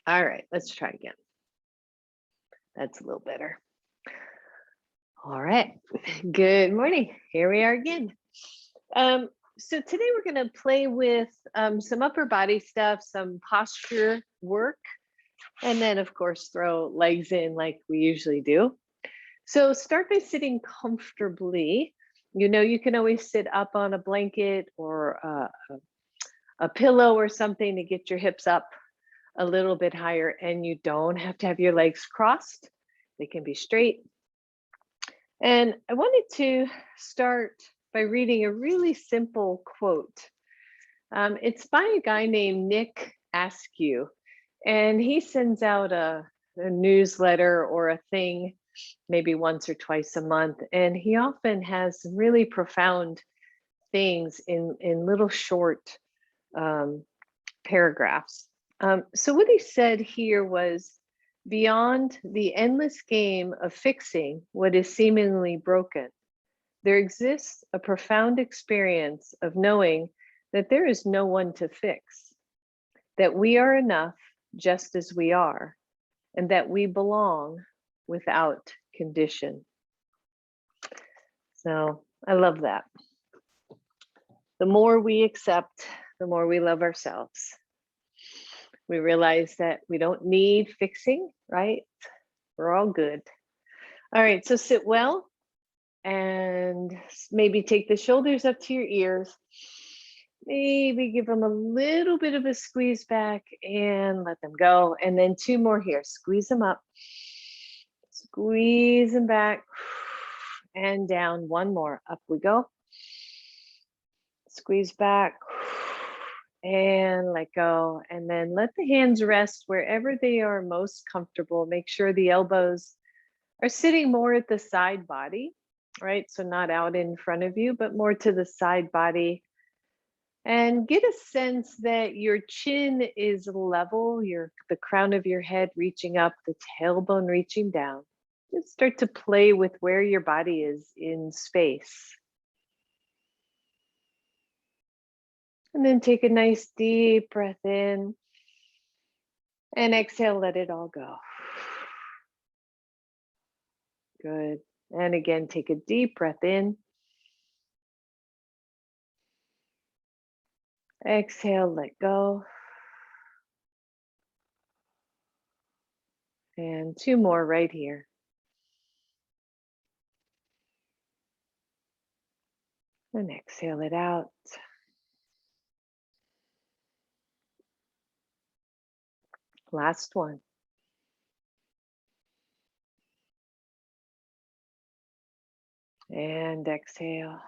All right, let's try again. That's a little better. All right, good morning. Here we are again. So today we're going to play with some upper body stuff, some posture work, and then of course throw legs in like we usually do. So start by sitting comfortably. You know, you can always sit up on a blanket or a pillow or something to get your hips up a little bit higher, and you don't have to have your legs crossed. They can be straight. And I wanted to start by reading a really simple quote. It's by a guy named Nick Askew, and he sends out a newsletter or a thing maybe once or twice a month, and he often has some really profound things in little short paragraphs. So what he said here was, beyond the endless game of fixing what is seemingly broken, there exists a profound experience of knowing that there is no one to fix, that we are enough just as we are, and that we belong without condition. So I love that. The more we accept, the more we love ourselves. We realize that we don't need fixing, right? We're all good. All right, so sit well and maybe take the shoulders up to your ears. Maybe give them a little bit of a squeeze back and let them go. And then two more here. Squeeze them up. Squeeze them back and down. One more. Up we go. Squeeze back and let go. And then let the hands rest wherever they are most comfortable. Make sure the elbows are sitting more at the side body, right? So not out in front of you, but more to the side body. And get a sense that your chin is level, the crown of your head reaching up, the tailbone reaching down. Just start to play with where your body is in space. And then take a nice deep breath in and exhale, let it all go. Good. And again, take a deep breath in. Exhale, let go. And two more right here. And exhale it out. Last one. And exhale.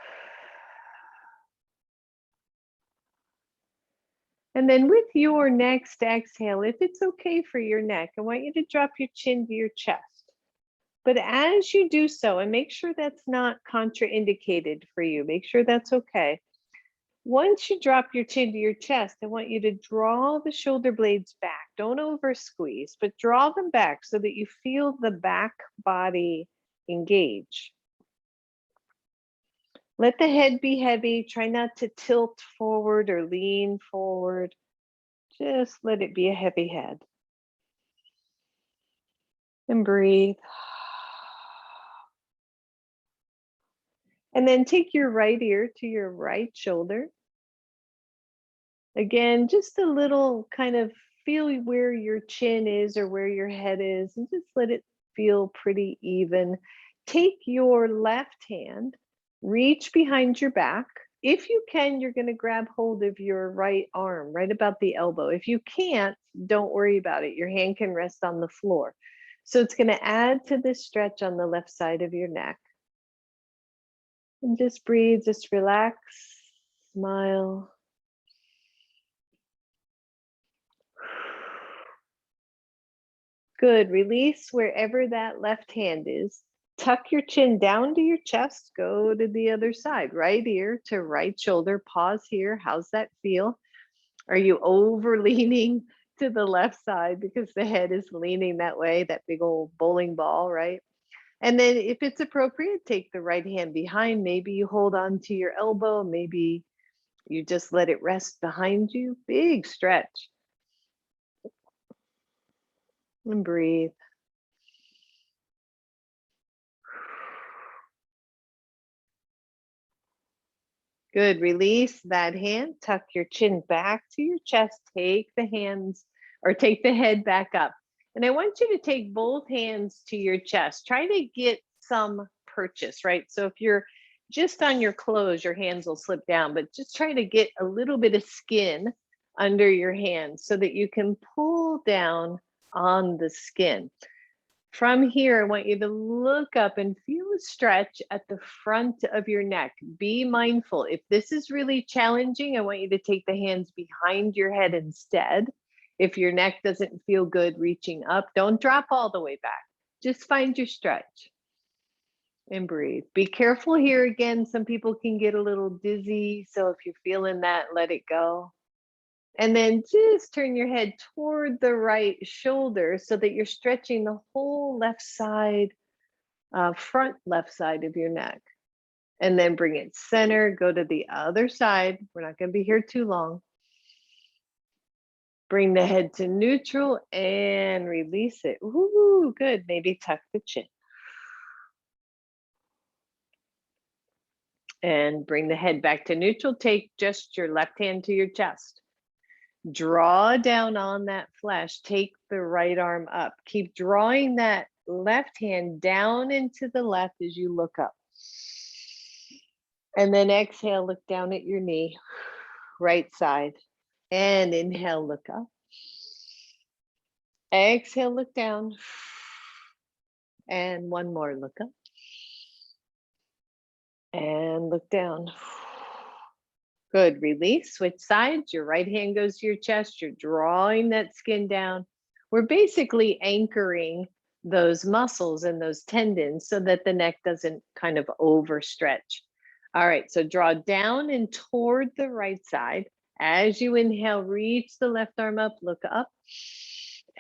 And then with your next exhale, if it's okay for your neck, I want you to drop your chin to your chest. But as you do so, and make sure that's not contraindicated for you, make sure that's okay. Once you drop your chin to your chest, I want you to draw the shoulder blades back. Don't over squeeze, but draw them back so that you feel the back body engage. Let the head be heavy. Try not to tilt forward or lean forward. Just let it be a heavy head. And breathe. And then take your right ear to your right shoulder. Again, just a little kind of feel where your chin is or where your head is, and just let it feel pretty even. Take your left hand, reach behind your back. If you can, you're going to grab hold of your right arm, right about the elbow. If you can't, don't worry about it. Your hand can rest on the floor. So it's going to add to this stretch on the left side of your neck. And just breathe, just relax, smile. Good. Release wherever that left hand is. Tuck your chin down to your chest. Go to the other side. Right ear to right shoulder. Pause here. How's that feel? Are you over leaning to the left side because the head is leaning that way, that big old bowling ball, right? And then if it's appropriate, take the right hand behind. Maybe you hold on to your elbow. Maybe you just let it rest behind you. Big stretch. And breathe. Good. Release that hand. Tuck your chin back to your chest. Take the hands or take the head back up. And I want you to take both hands to your chest. Try to get some purchase, right? So if you're just on your clothes, your hands will slip down, but just try to get a little bit of skin under your hands so that you can pull down on the skin. From here, I want you to look up and feel a stretch at the front of your neck. Be mindful. If this is really challenging, I want you to take the hands behind your head instead. If your neck doesn't feel good reaching up, don't drop all the way back. Just find your stretch and breathe. Be careful here again. Some people can get a little dizzy. So if you're feeling that, let it go. And then just turn your head toward the right shoulder so that you're stretching the whole left side, front left side of your neck. And then bring it center, go to the other side. We're not going to be here too long. Bring the head to neutral and release it. Ooh, good. Maybe tuck the chin. And bring the head back to neutral. Take just your left hand to your chest. Draw down on that flesh. Take the right arm up. Keep drawing that left hand down into the left as you look up. And then exhale, look down at your knee, right side. And inhale, look up. Exhale, look down. And one more, look up. And look down. Good. Release. Switch sides. Your right hand goes to your chest. You're drawing that skin down. We're basically anchoring those muscles and those tendons so that the neck doesn't kind of overstretch. All right. So draw down and toward the right side. As you inhale, reach the left arm up. Look up.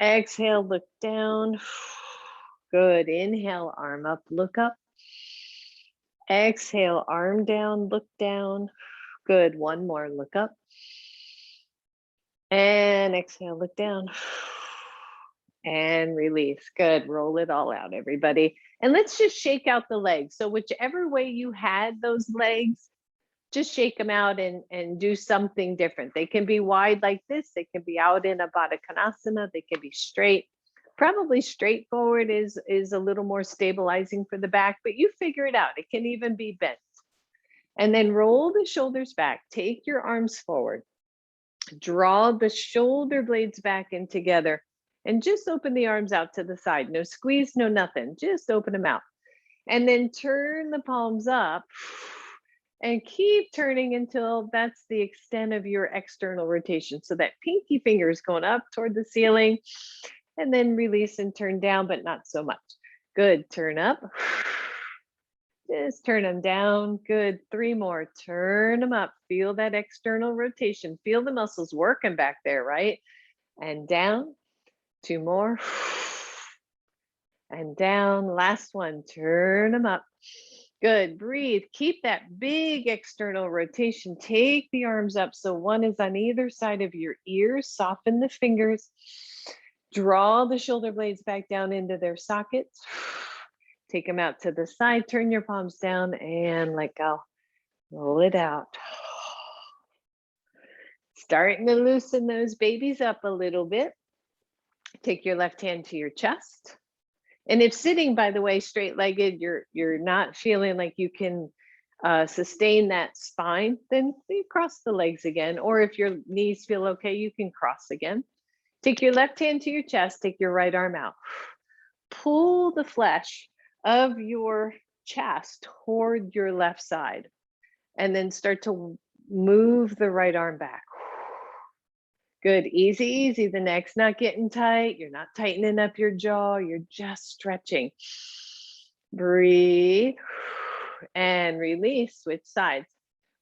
Exhale. Look down. Good. Inhale. Arm up. Look up. Exhale. Arm down. Look down. Good. One more. Look up. And exhale, look down. And release. Good. Roll it all out, everybody. And let's just shake out the legs. So whichever way you had those legs, just shake them out and do something different. They can be wide like this. They can be out in a Baddha Konasana. They can be straight. Probably straightforward is a little more stabilizing for the back, but you figure it out. It can even be bent. And then roll the shoulders back. Take your arms forward. Draw the shoulder blades back in together and just open the arms out to the side. No squeeze, no nothing. Just open them out. And then turn the palms up and keep turning until that's the extent of your external rotation. So that pinky finger is going up toward the ceiling and then release and turn down, but not so much. Good. Turn up. Just turn them down. Good. 3 more. Turn them up. Feel that external rotation. Feel the muscles working back there, right? And down. 2 more. And down. Last one. Turn them up. Good. Breathe. Keep that big external rotation. Take the arms up so one is on either side of your ears. Soften the fingers. Draw the shoulder blades back down into their sockets. Take them out to the side, turn your palms down and let go. Roll it out. Starting to loosen those babies up a little bit. Take your left hand to your chest. And if sitting, by the way, straight-legged, you're not feeling like you can sustain that spine, then you cross the legs again. Or if your knees feel okay, you can cross again. Take your left hand to your chest, take your right arm out. Pull the flesh of your chest toward your left side and then start to move the right arm back. Good. Easy, easy. The neck's not getting tight. You're not tightening up your jaw. You're just stretching. Breathe and release. Switch sides.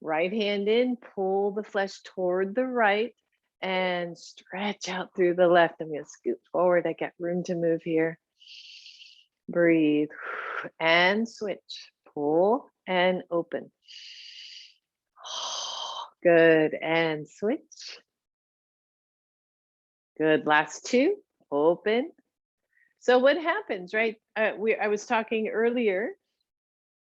Right hand in, pull the flesh toward the right and stretch out through the left. I'm going to scoot forward. I got room to move here. Breathe and switch. Pull and open. Good. And switch. Good. Last 2. Open So what happens, right? I was talking earlier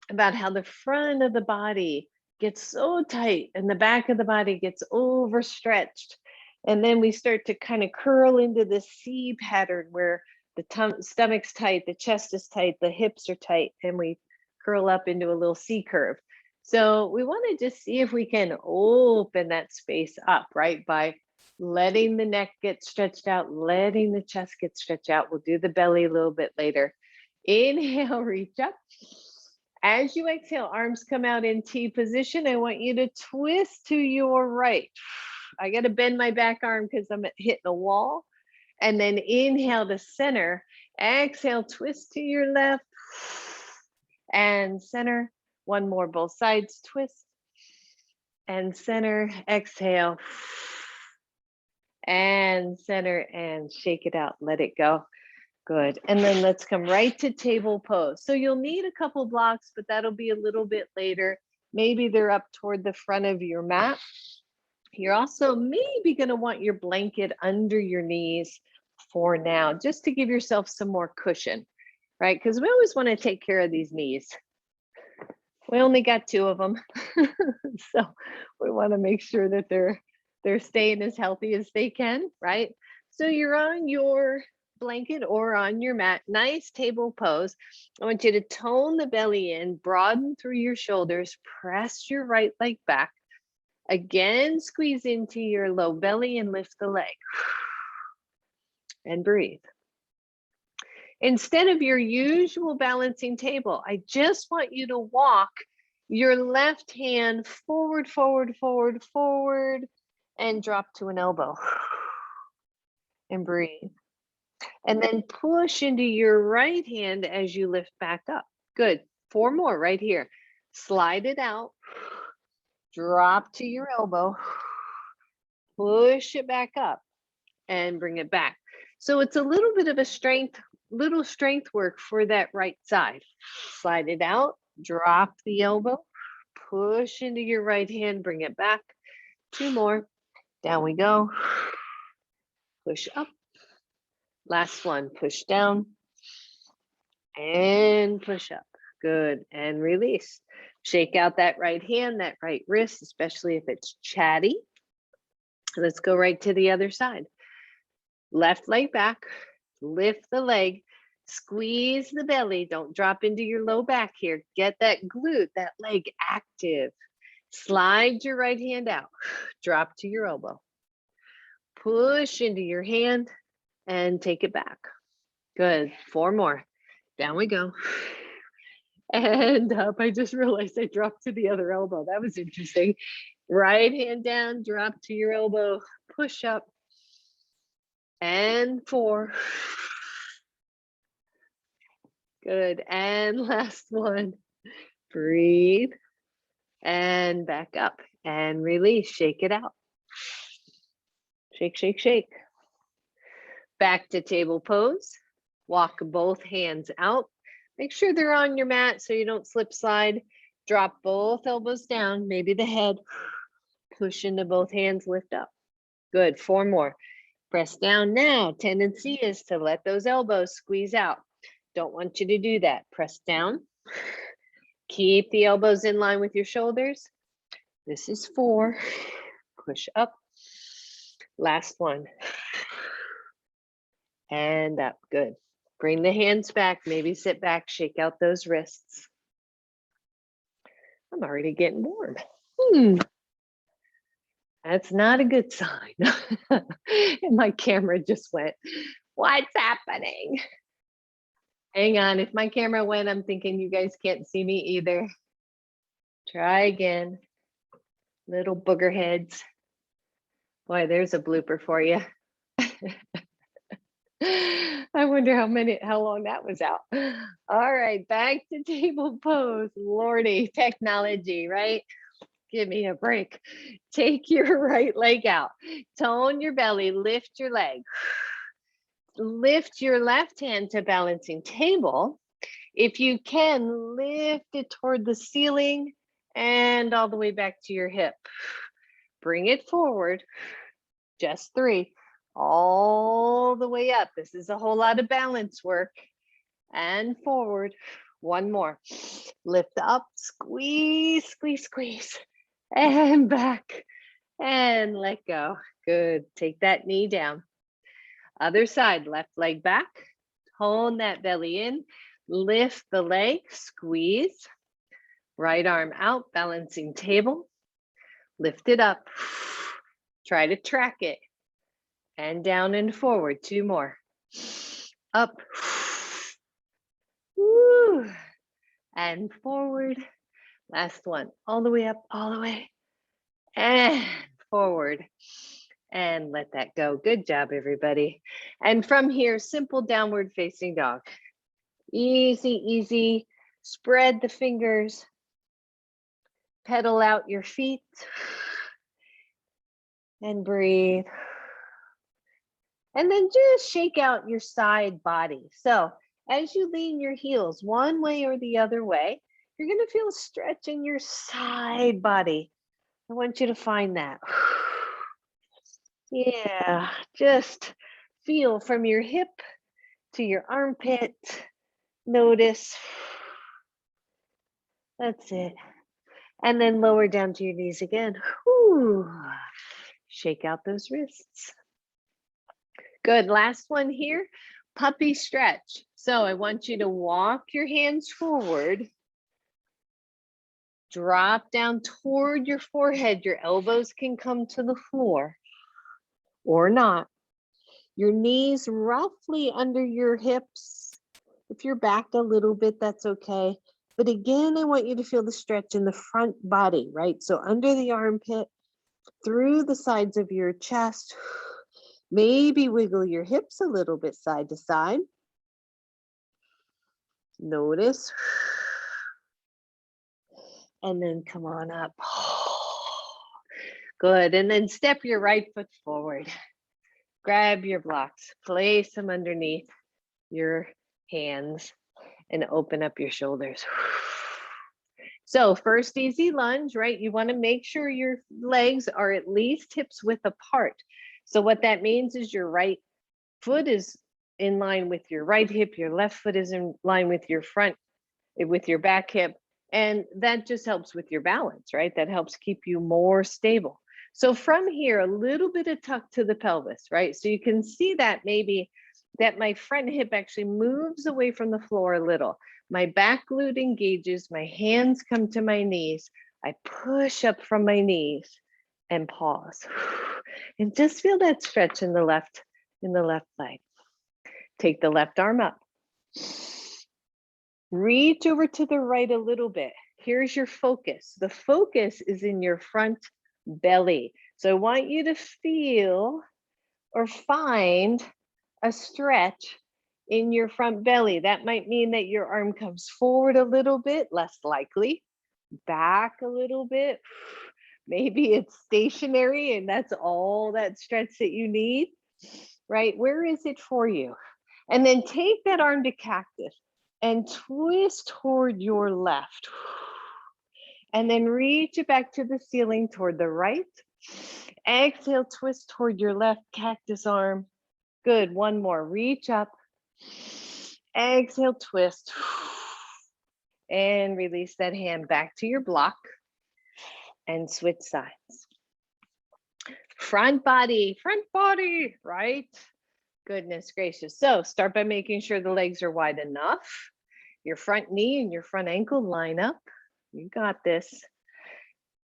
about how the front of the body gets so tight and the back of the body gets overstretched. And then we start to kind of curl into this C pattern where the stomach's tight, the chest is tight, the hips are tight, and we curl up into a little C curve. So we want to just see if we can open that space up, right? By letting the neck get stretched out, letting the chest get stretched out. We'll do the belly a little bit later. Inhale, reach up. As you exhale, arms come out in T position. I want you to twist to your right. I got to bend my back arm because I'm hitting a wall. And then inhale to center. Exhale, twist to your left and center. One more, both sides, twist and center. Exhale and center and shake it out. Let it go. Good. And then let's come right to table pose. So you'll need a couple blocks, but that'll be a little bit later. Maybe they're up toward the front of your mat. You're also maybe going to want your blanket under your knees for now, just to give yourself some more cushion, right? Because we always want to take care of these knees. We only got 2 of them. So we want to make sure that they're staying as healthy as they can, right? So you're on your blanket or on your mat, nice table pose. I want you to tone the belly in, broaden through your shoulders, press your right leg back. Again, squeeze into your low belly and lift the leg. And breathe. Instead of your usual balancing table, I just want you to walk your left hand forward, forward, forward, forward, and drop to an elbow. And breathe. And then push into your right hand as you lift back up. Good. 4 more right here. Slide it out. Drop to your elbow. Push it back up and bring it back. So it's a little bit of a strength work for that right side. Slide it out. Drop the elbow. Push into your right hand. Bring it back. 2 more. Down we go. Push up. Last one, push down and push up. Good, and release. Shake out that right hand, that right wrist, especially if it's chatty. Let's go right to the other side. Left leg back, lift the leg, squeeze the belly. Don't drop into your low back here. Get that glute, that leg active. Slide your right hand out, drop to your elbow. Push into your hand and take it back. Good. 4 more. Down we go. And up. I just realized I dropped to the other elbow. That was interesting. Right hand down, drop to your elbow, push up. And 4. Good. And last one. Breathe. And back up. And release. Shake it out. Shake, shake, shake. Back to table pose. Walk both hands out. Make sure they're on your mat so you don't slip slide. Drop both elbows down, maybe the head. Push into both hands, lift up. Good, 4 more. Press down now. Tendency is to let those elbows squeeze out. Don't want you to do that. Press down. Keep the elbows in line with your shoulders. This is 4. Push up. Last one. And up. Good. Bring the hands back. Maybe sit back. Shake out those wrists. I'm already getting warm. That's not a good sign. And my camera just went, what's happening? Hang on. If my camera went, I'm thinking you guys can't see me either. Try again. Little booger heads. Boy, there's a blooper for you. I wonder how long that was out. All right, back to table pose. Lordy, technology, right? Give me a break. Take your right leg out. Tone your belly, lift your leg. Lift your left hand to balancing table. If you can, lift it toward the ceiling and all the way back to your hip. Bring it forward. Just 3. all the way up. This is a whole lot of balance work. And forward. One more. Lift up, squeeze, squeeze, squeeze. And back. And let go. Good. Take that knee down. Other side, left leg back. Tone that belly in. Lift the leg, squeeze. Right arm out, balancing table. Lift it up. Try to track it. And down and forward. Two more. Up. Woo. And forward. Last one. All the way up, all the way. And forward. And let that go. Good job, everybody. And from here, simple downward facing dog. Easy, easy. Spread the fingers. Pedal out your feet. And breathe. And then just shake out your side body. So as you lean your heels one way or the other way, you're going to feel a stretch in your side body. I want you to find that. Yeah, just feel from your hip to your armpit. Notice. That's it. And then lower down to your knees again. Whew. Shake out those wrists. Good. Last one here. Puppy stretch. So I want you to walk your hands forward. Drop down toward your forehead. Your elbows can come to the floor or not. Your knees roughly under your hips. If you're back a little bit, that's okay. But again, I want you to feel the stretch in the front body, right? So under the armpit, through the sides of your chest. Maybe wiggle your hips a little bit side to side. Notice. And then come on up. Good. And then step your right foot forward. Grab your blocks. Place them underneath your hands and open up your shoulders. So first easy lunge, right? You want to make sure your legs are at least hips width apart. So what that means is your right foot is in line with your right hip, your left foot is in line with your front, with your back hip. And that just helps with your balance, right? That helps keep you more stable. So from here, a little bit of tuck to the pelvis, right? So you can see that maybe that my front hip actually moves away from the floor a little. My back glute engages, my hands come to my knees. I push up from my knees and pause. And just feel that stretch in the left leg. Take the left arm up. Reach over to the right a little bit. Here's your focus. The focus is in your front belly. So I want you to feel or find a stretch in your front belly. That might mean that your arm comes forward a little bit, less likely, back a little bit. Maybe it's stationary and that's all that stretch that you need, right? Where is it for you? And then take that arm to cactus and twist toward your left. And then reach it back to the ceiling toward the right. Exhale, twist toward your left cactus arm. Good, one more, reach up. Exhale, twist. And release that hand back to your block and switch sides. Front body, right? Goodness gracious. So start by making sure the legs are wide enough. Your front knee and your front ankle line up. You got this.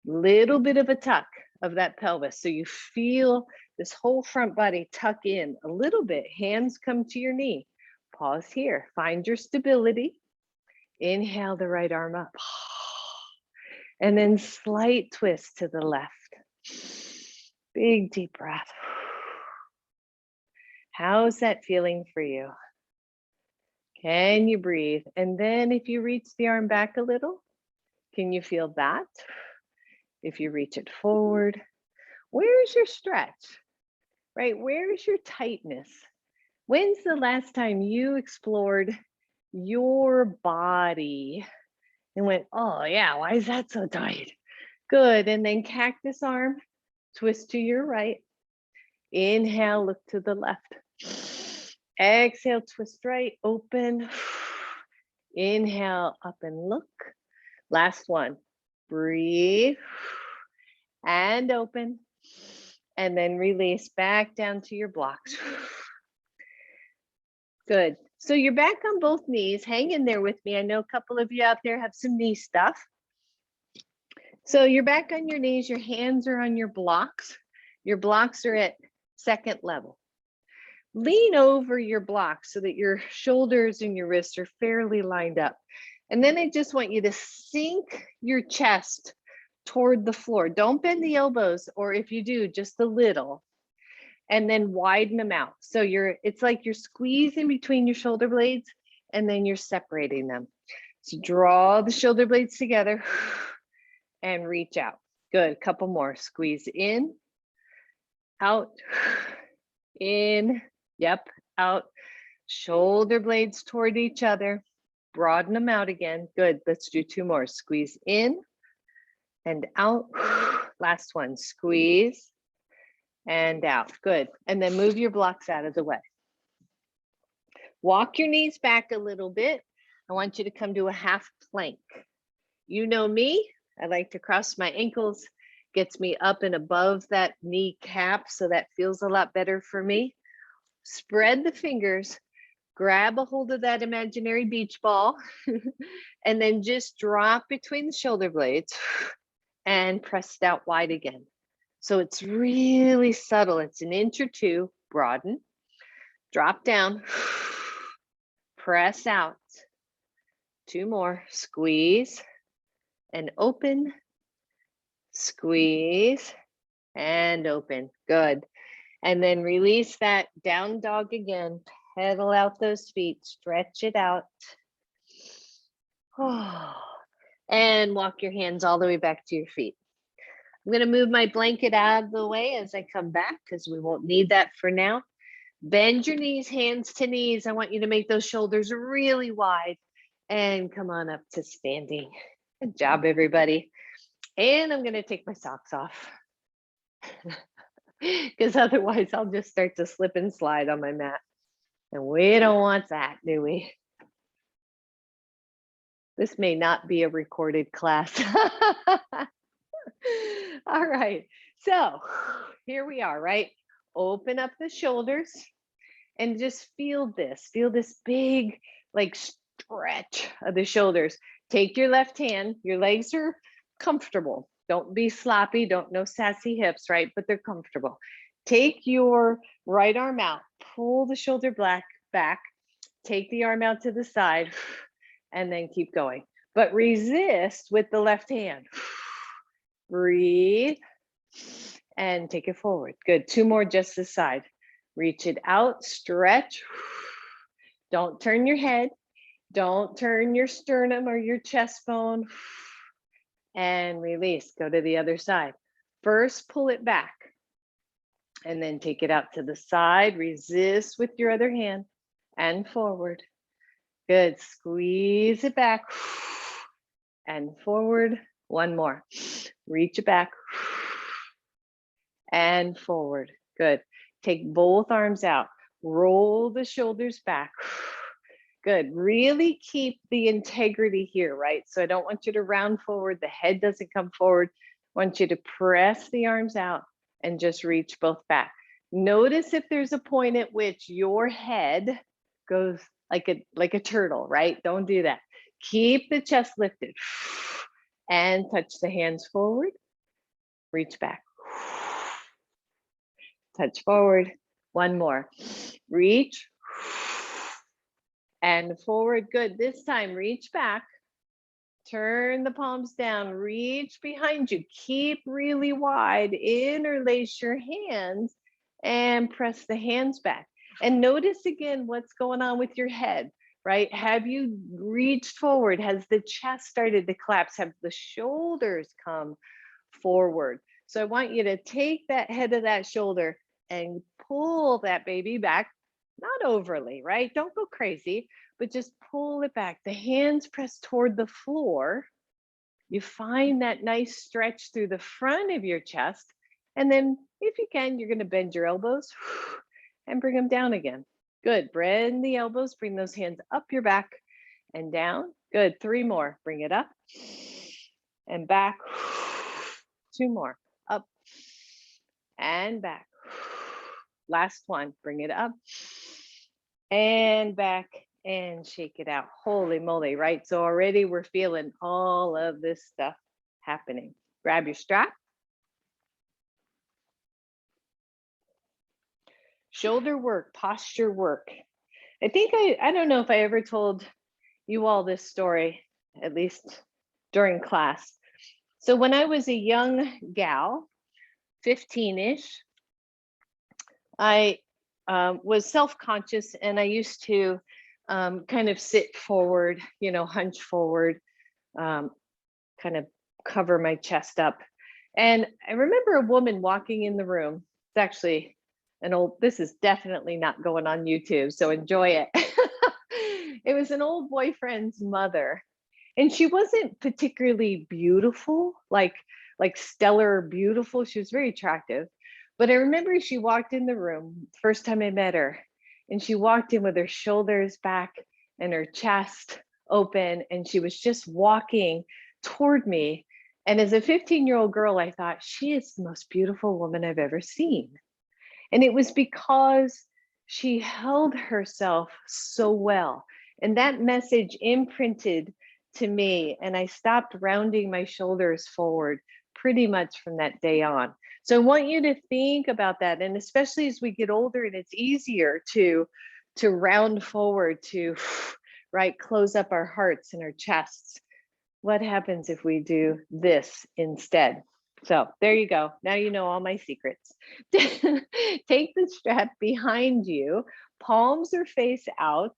Little bit of a tuck of that pelvis. So you feel this whole front body tuck in a little bit. Hands come to your knee. Pause here. Find your stability. Inhale the right arm up. And then slight twist to the left. Big deep breath. How's that feeling for you? Can you breathe? And then if you reach the arm back a little, can you feel that? If you reach it forward, where's your stretch? Right? Where's your tightness? When's the last time you explored your body and went, oh yeah, why is that so tight? Good. And then cactus arm, twist to your right. Inhale, look to the left. Exhale, twist right, open. Inhale, up and look. Last one. Breathe and open. And then release back down to your blocks. Good. So you're back on both knees. Hang in there with me. I know a couple of you out there have some knee stuff. So you're back on your knees. Your hands are on your blocks. Your blocks are at second level. Lean over your blocks so that your shoulders and your wrists are fairly lined up. And then I just want you to sink your chest toward the floor. Don't bend the elbows, or if you do, just a little. And then widen them out. So it's like you're squeezing between your shoulder blades and then you're separating them. So draw the shoulder blades together and reach out. Good, couple more. Squeeze in, out, in, yep, out. Shoulder blades toward each other. Broaden them out again. Good, let's do two more. Squeeze in and out. Last one, squeeze and out. Good, and then move your blocks out of the way. Walk your knees back a little bit. I want you to come to a half plank. You know me, I like to cross my ankles, gets me up and above that knee cap, so that feels a lot better for me. Spread the fingers, grab a hold of that imaginary beach ball, and then just drop between the shoulder blades and press it out wide again. So it's really subtle. It's an inch or two, broaden, drop down, press out. Two more, squeeze and open, squeeze and open. Good. And then release that down dog again. Pedal out those feet, stretch it out. And walk your hands all the way back to your feet. I'm going to move my blanket out of the way as I come back because we won't need that for now. Bend your knees, hands to knees. I want you to make those shoulders really wide and come on up to standing. Good job, everybody. And I'm going to take my socks off because otherwise I'll just start to slip and slide on my mat. And we don't want that, do we? This may not be a recorded class. All right, so here we are, right? Open up the shoulders and just feel this big like stretch of the shoulders. Take your left hand, your legs are comfortable. Don't be sloppy, don't no sassy hips, right? But they're comfortable. Take your right arm out, pull the shoulder back, take the arm out to the side, and then keep going. But resist with the left hand. Breathe and take it forward. Good, two more just this side. Reach it out, stretch. Don't turn your head. Don't turn your sternum or your chest bone. And release, go to the other side. First, pull it back and then take it out to the side. Resist with your other hand and forward. Good, squeeze it back and forward. One more, reach it back and forward. Good, take both arms out, roll the shoulders back. Good, really keep the integrity here, right? So I don't want you to round forward, the head doesn't come forward. I want you to press the arms out and just reach both back. Notice if there's a point at which your head goes like a turtle, right? Don't do that. Keep the chest lifted and touch the hands forward, reach back, touch forward. One more, reach and forward. Good, this time reach back, turn the palms down, reach behind you, keep really wide, interlace your hands and press the hands back. And notice again what's going on with your head, right? Have you reached forward? Has the chest started to collapse? Have the shoulders come forward? So I want you to take that head of that shoulder and pull that baby back, not overly, right? Don't go crazy, but just pull it back. The hands press toward the floor. You find that nice stretch through the front of your chest And then if you can, you're going to bend your elbows and bring them down again. Good. Bend the elbows, bring those hands up your back and down. Good. 3 more. Bring it up and back. 2 more. Up and back. Last one. Bring it up and back and shake it out. Holy moly, right? So already we're feeling all of this stuff happening. Grab your strap. Shoulder work, posture work. I think I don't know if I ever told you all this story, at least during class. So when I was a young gal, 15-ish, I was self-conscious, and I used to kind of sit forward, hunch forward, kind of cover my chest up. And I remember a woman walking in the room. It's actually this is definitely not going on YouTube, so enjoy it. It was an old boyfriend's mother, and she wasn't particularly beautiful, like stellar beautiful. She was very attractive. But I remember she walked in the room, first time I met her, and she walked in with her shoulders back and her chest open, and she was just walking toward me. And as a 15-year-old girl, I thought, she is the most beautiful woman I've ever seen. And it was because she held herself so well. And that message imprinted to me, and I stopped rounding my shoulders forward pretty much from that day on. So I want you to think about that. And especially as we get older and it's easier to round forward, to close up our hearts and our chests. What happens if we do this instead? So there you go. Now you know all my secrets. Take the strap behind you. Palms are face out.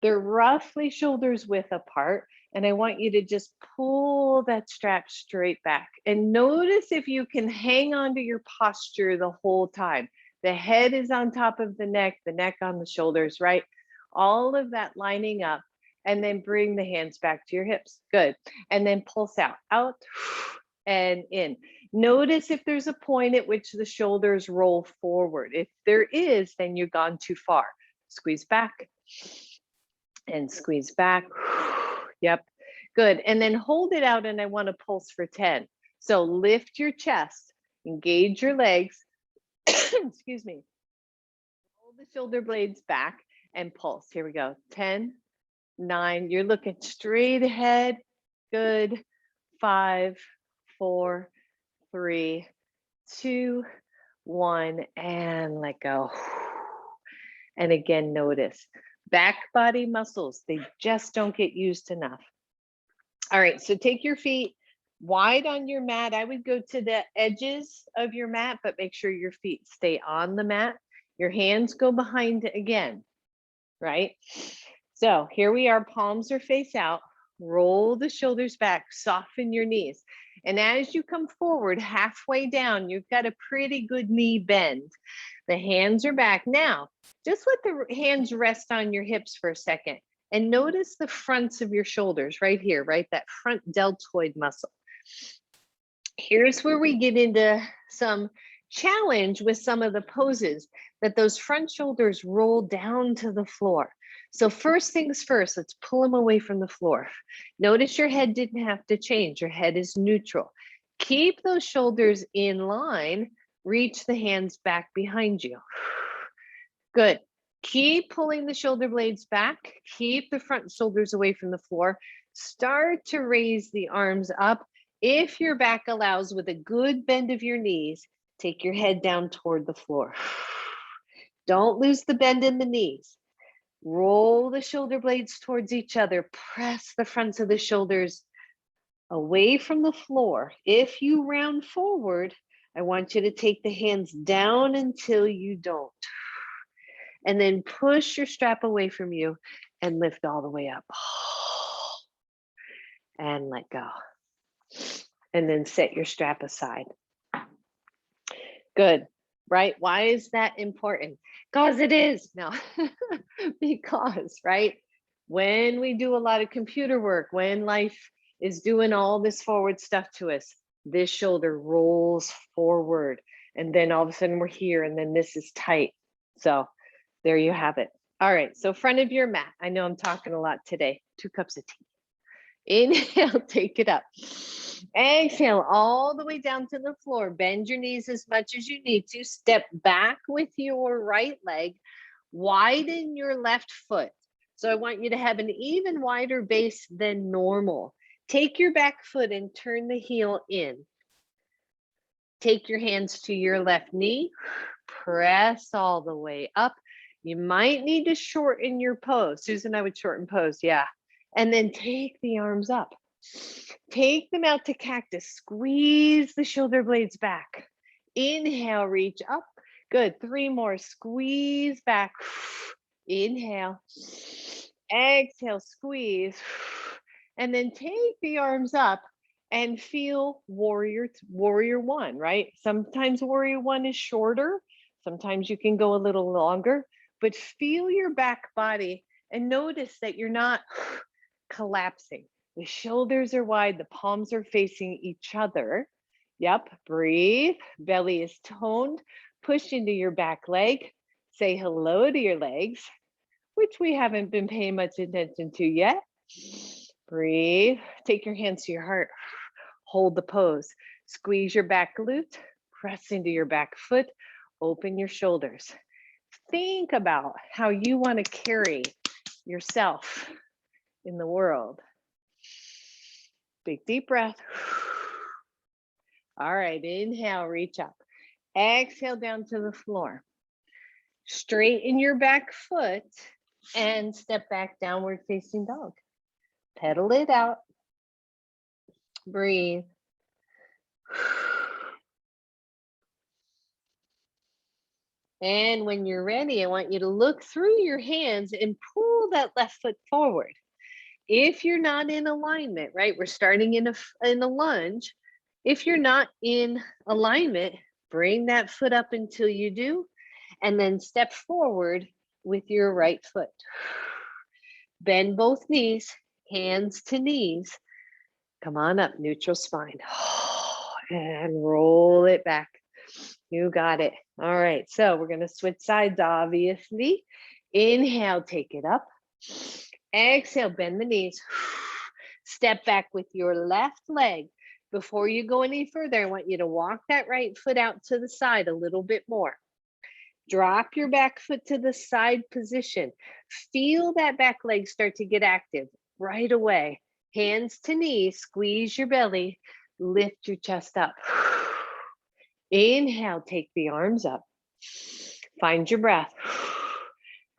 They're roughly shoulders width apart. And I want you to just pull that strap straight back. And notice if you can hang on to your posture the whole time. The head is on top of the neck on the shoulders, right? All of that lining up. And then bring the hands back to your hips. Good. And then pulse out, and in. Notice if there's a point at which the shoulders roll forward. If there is, then you've gone too far. Squeeze back and squeeze back. Yep. Good. And then hold it out, and I want to pulse for 10. So lift your chest, engage your legs. Excuse me. Hold the shoulder blades back and pulse. Here we go. 10, 9. You're looking straight ahead. Good. 5, 4, 3, 2, 1, and let go. And again, notice back body muscles. They just don't get used enough. All right, so take your feet wide on your mat. I would go to the edges of your mat, but make sure your feet stay on the mat. Your hands go behind again, right? So here we are, palms are face out. Roll the shoulders back, soften your knees. And as you come forward, halfway down, you've got a pretty good knee bend. The hands are back. Now, just let the hands rest on your hips for a second. And notice the fronts of your shoulders right here, right? That front deltoid muscle. Here's where we get into some challenge with some of the poses, that those front shoulders roll down to the floor. So first things first, let's pull them away from the floor. Notice your head didn't have to change. Your head is neutral. Keep those shoulders in line. Reach the hands back behind you. Good. Keep pulling the shoulder blades back. Keep the front shoulders away from the floor. Start to raise the arms up. If your back allows, with a good bend of your knees, take your head down toward the floor. Don't lose the bend in the knees. Roll the shoulder blades towards each other. Press the fronts of the shoulders away from the floor. If you round forward, I want you to take the hands down until you don't. And then push your strap away from you and lift all the way up. And let go. And then set your strap aside. Good. Right? Why is that important? Because it is. No, because, right? When we do a lot of computer work, when life is doing all this forward stuff to us, This shoulder rolls forward. And then all of a sudden we're here, and then this is tight. So there you have it. All right, so front of your mat. I know I'm talking a lot today. 2 cups of tea. Inhale, take it up. Exhale all the way down to the floor. Bend your knees as much as you need to. Step back with your right leg. Widen your left foot. So I want you to have an even wider base than normal. Take your back foot and turn the heel in. Take your hands to your left knee. Press all the way up. You might need to shorten your pose. Susan, I would shorten pose, yeah. And then take the arms up. Take them out to cactus. Squeeze the shoulder blades back. Inhale, reach up. Good. 3 more. Squeeze back. Inhale. Exhale, squeeze. And then take the arms up and feel warrior 1, right? Sometimes warrior 1 is shorter. Sometimes you can go a little longer, but feel your back body and notice that you're not collapsing. The shoulders are wide, the palms are facing each other. Yep, breathe. Belly is toned. Push into your back leg. Say hello to your legs, which we haven't been paying much attention to yet. Breathe. Take your hands to your heart. Hold the pose. Squeeze your back glute. Press into your back foot. Open your shoulders. Think about how you want to carry yourself in the world. Big deep breath. All right, inhale, reach up. Exhale down to the floor. Straighten your back foot and step back, downward facing dog. Pedal it out. Breathe. And when you're ready, I want you to look through your hands and pull that left foot forward. If you're not in alignment, right? We're starting in a lunge. If you're not in alignment, bring that foot up until you do, and then step forward with your right foot. Bend both knees, hands to knees. Come on up, neutral spine. And roll it back. You got it. All right, so we're gonna switch sides, obviously. Inhale, take it up. Exhale, bend the knees. Step back with your left leg. Before you go any further, I want you to walk that right foot out to the side a little bit more. Drop your back foot to the side position. Feel that back leg start to get active right away. Hands to knees, squeeze your belly, lift your chest up. Inhale, take the arms up. Find your breath.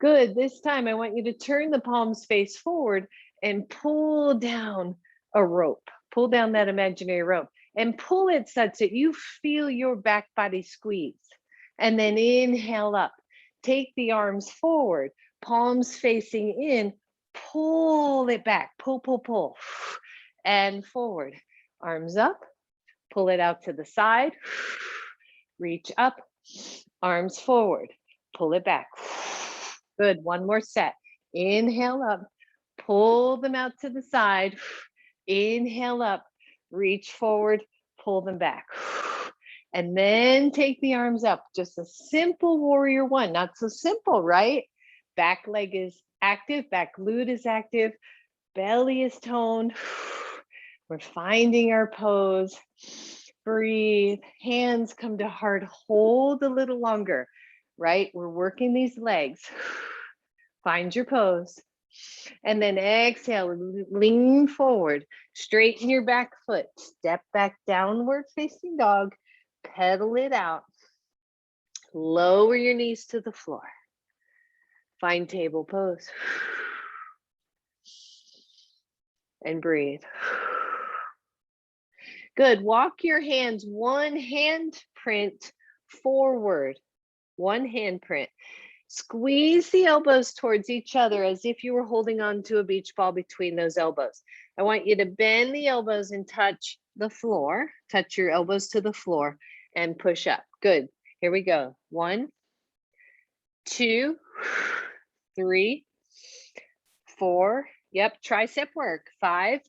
Good. This time I want you to turn the palms face forward and pull down a rope. Pull down that imaginary rope and pull it such that you feel your back body squeeze. And then inhale up. Take the arms forward, palms facing in. Pull it back. Pull, pull, pull. And forward. Arms up. Pull it out to the side. Reach up. Arms forward. Pull it back. Good. One more set. Inhale up. Pull them out to the side. Inhale up. Reach forward. Pull them back. And then take the arms up. Just a simple warrior 1. Not so simple, right? Back leg is active. Back glute is active. Belly is toned. We're finding our pose. Breathe. Hands come to heart. Hold a little longer, right? We're working these legs. Find your pose. And then exhale, lean forward. Straighten your back foot. Step back, downward facing dog. Pedal it out. Lower your knees to the floor. Find table pose. And breathe. Good. Walk your hands 1 hand print forward. 1 hand print. Squeeze the elbows towards each other as if you were holding on to a beach ball between those elbows. I want you to bend the elbows and touch the floor. Touch your elbows to the floor and push up. Good. Here we go. 1, 2, 3, 4. Yep, tricep work. 5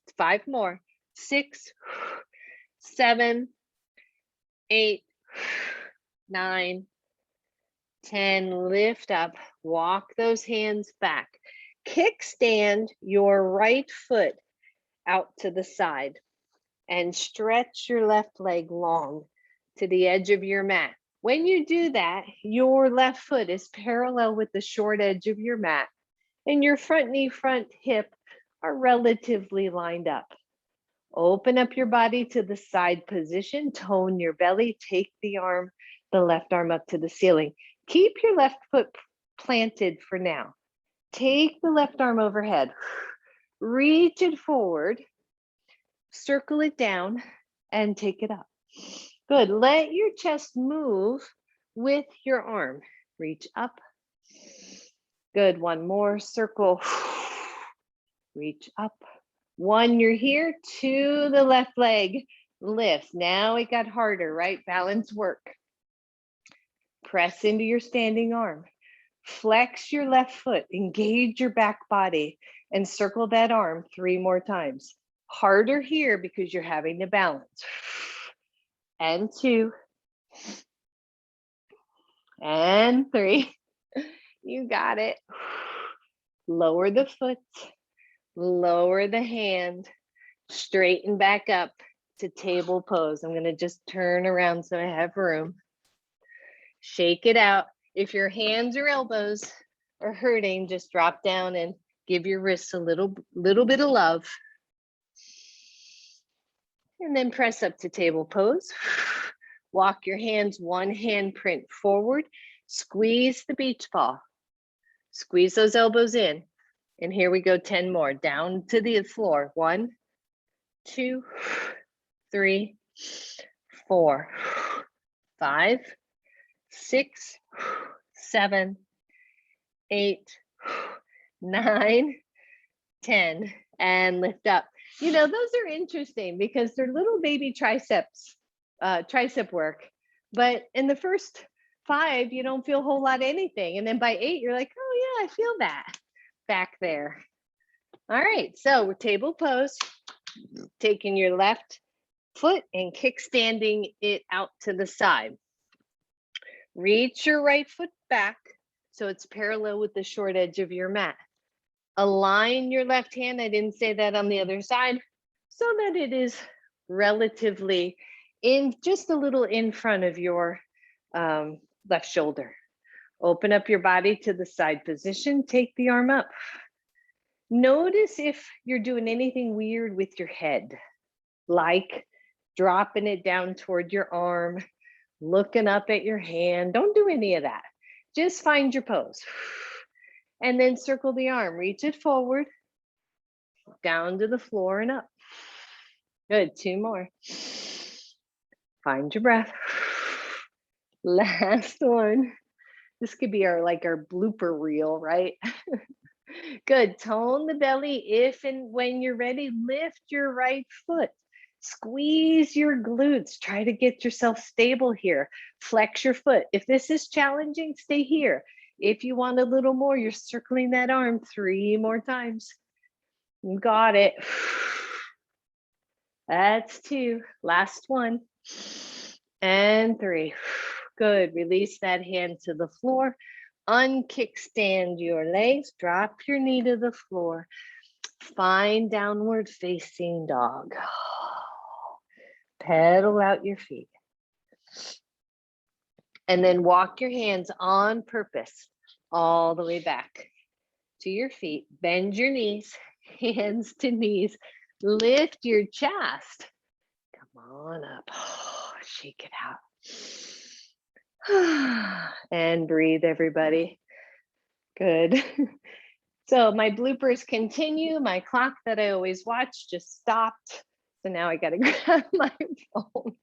more. 6, 7, 8, 9, 10. Lift up, walk those hands back. Kickstand your right foot out to the side and stretch your left leg long to the edge of your mat. When you do that, your left foot is parallel with the short edge of your mat, and your front knee, front hip are relatively lined up. Open up your body to the side position, tone your belly, take the left arm up to the ceiling. Keep your left foot planted for now. Take the left arm overhead, reach it forward, circle it down, and take it up. Good. Let your chest move with your arm. Reach up. Good. One more. Circle. Reach up. One, you're here. To the left leg. Lift. Now it got harder, right? Balance work. Press into your standing arm. Flex your left foot. Engage your back body and circle that arm 3 more times. Harder here because you're having to balance. And 2. And 3. You got it. Lower the foot. Lower the hand. Straighten back up to table pose. I'm going to just turn around so I have room. Shake it out. If your hands or elbows are hurting, just drop down and give your wrists a little bit of love. And then press up to table pose. Walk your hands one handprint forward. Squeeze the beach ball. Squeeze those elbows in. And here we go, 10 more. Down to the floor. 1, 2, 3, 4, 5, 6, 7, 8, 9, 10. And lift up. You know, those are interesting because they're little baby tricep work. But in the first 5, you don't feel a whole lot of anything. And then by 8, you're like, oh yeah, I feel that back there. All right, so we're table pose, taking your left foot and kickstanding it out to the side. Reach your right foot back so it's parallel with the short edge of your mat. Align your left hand, I didn't say that on the other side, so that it is relatively in just a little in front of your left shoulder. Open up your body to the side position, take the arm up. Notice if you're doing anything weird with your head, like dropping it down toward your arm, looking up at your hand. Don't do any of that. Just find your pose. And then circle the arm, reach it forward, down to the floor and up. Good, 2 more. Find your breath. Last one. This could be our blooper reel, right? Good, tone the belly. If and when you're ready, lift your right foot. Squeeze your glutes. Try to get yourself stable here. Flex your foot. If this is challenging, stay here. If you want a little more, you're circling that arm 3 more times. You got it. That's 2. Last one. And 3. Good. Release that hand to the floor. Unkickstand your legs. Drop your knee to the floor. Find downward facing dog. Pedal out your feet. And then walk your hands on purpose all the way back to your feet. Bend your knees, hands to knees. Lift your chest. Come on up. Shake it out. And breathe, everybody. Good. So my bloopers continue. My clock that I always watch just stopped. So now I got to grab my phone.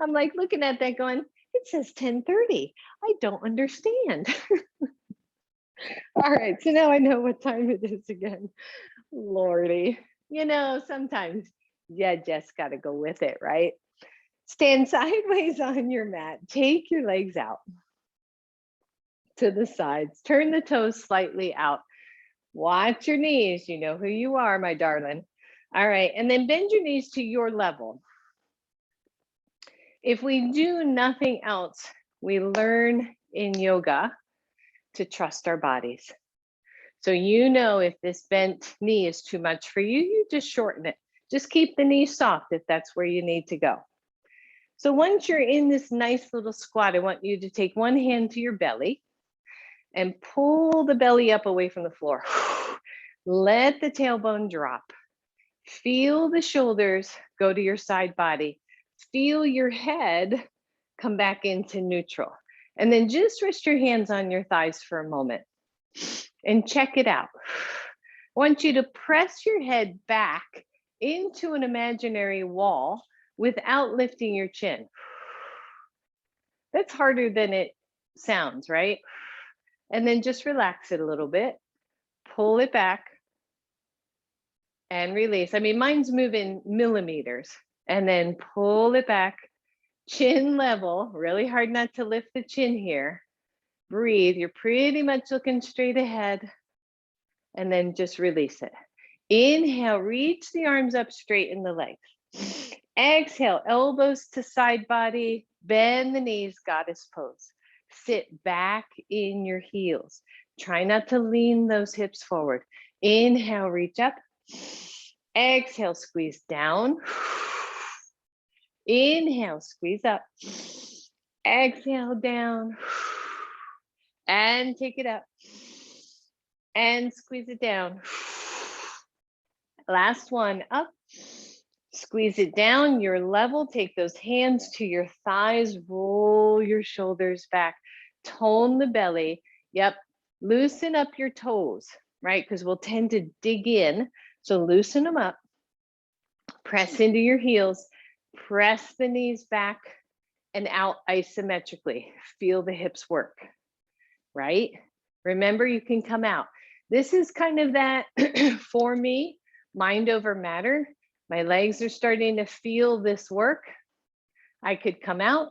I'm like looking at that going, it says 10:30. I don't understand. All right, so now I know what time it is again. Lordy. You know, sometimes you just got to go with it, right? Stand sideways on your mat. Take your legs out to the sides. Turn the toes slightly out. Watch your knees. You know who you are, my darling. All right, and then bend your knees to your level. If we do nothing else, we learn in yoga to trust our bodies. So you know if this bent knee is too much for you, you just shorten it. Just keep the knee soft if that's where you need to go. So once you're in this nice little squat, I want you to take one hand to your belly and pull the belly up away from the floor. Let the tailbone drop. Feel the shoulders go to your side body. Feel your head come back into neutral. And then just rest your hands on your thighs for a moment and check it out. I want you to press your head back into an imaginary wall without lifting your chin. That's harder than it sounds, right? And then just relax it a little bit. Pull it back and release. I mean, mine's moving millimeters. And then pull it back, chin level. Really hard not to lift the chin here. Breathe. You're pretty much looking straight ahead. And then just release it. Inhale, reach the arms up, straighten the legs. Exhale, elbows to side body, bend the knees, goddess pose. Sit back in your heels. Try not to lean those hips forward. Inhale, reach up. Exhale, squeeze down. Inhale, squeeze up. Exhale, down. And take it up. And squeeze it down. Last one, up. Squeeze it down, you're level. Take those hands to your thighs, roll your shoulders back, tone the belly. Yep, loosen up your toes, right? Because we'll tend to dig in. So loosen them up, press into your heels, press the knees back and out isometrically. Feel the hips work, right? Remember, you can come out. This is kind of that, for me, mind over matter. My legs are starting to feel this work. I could come out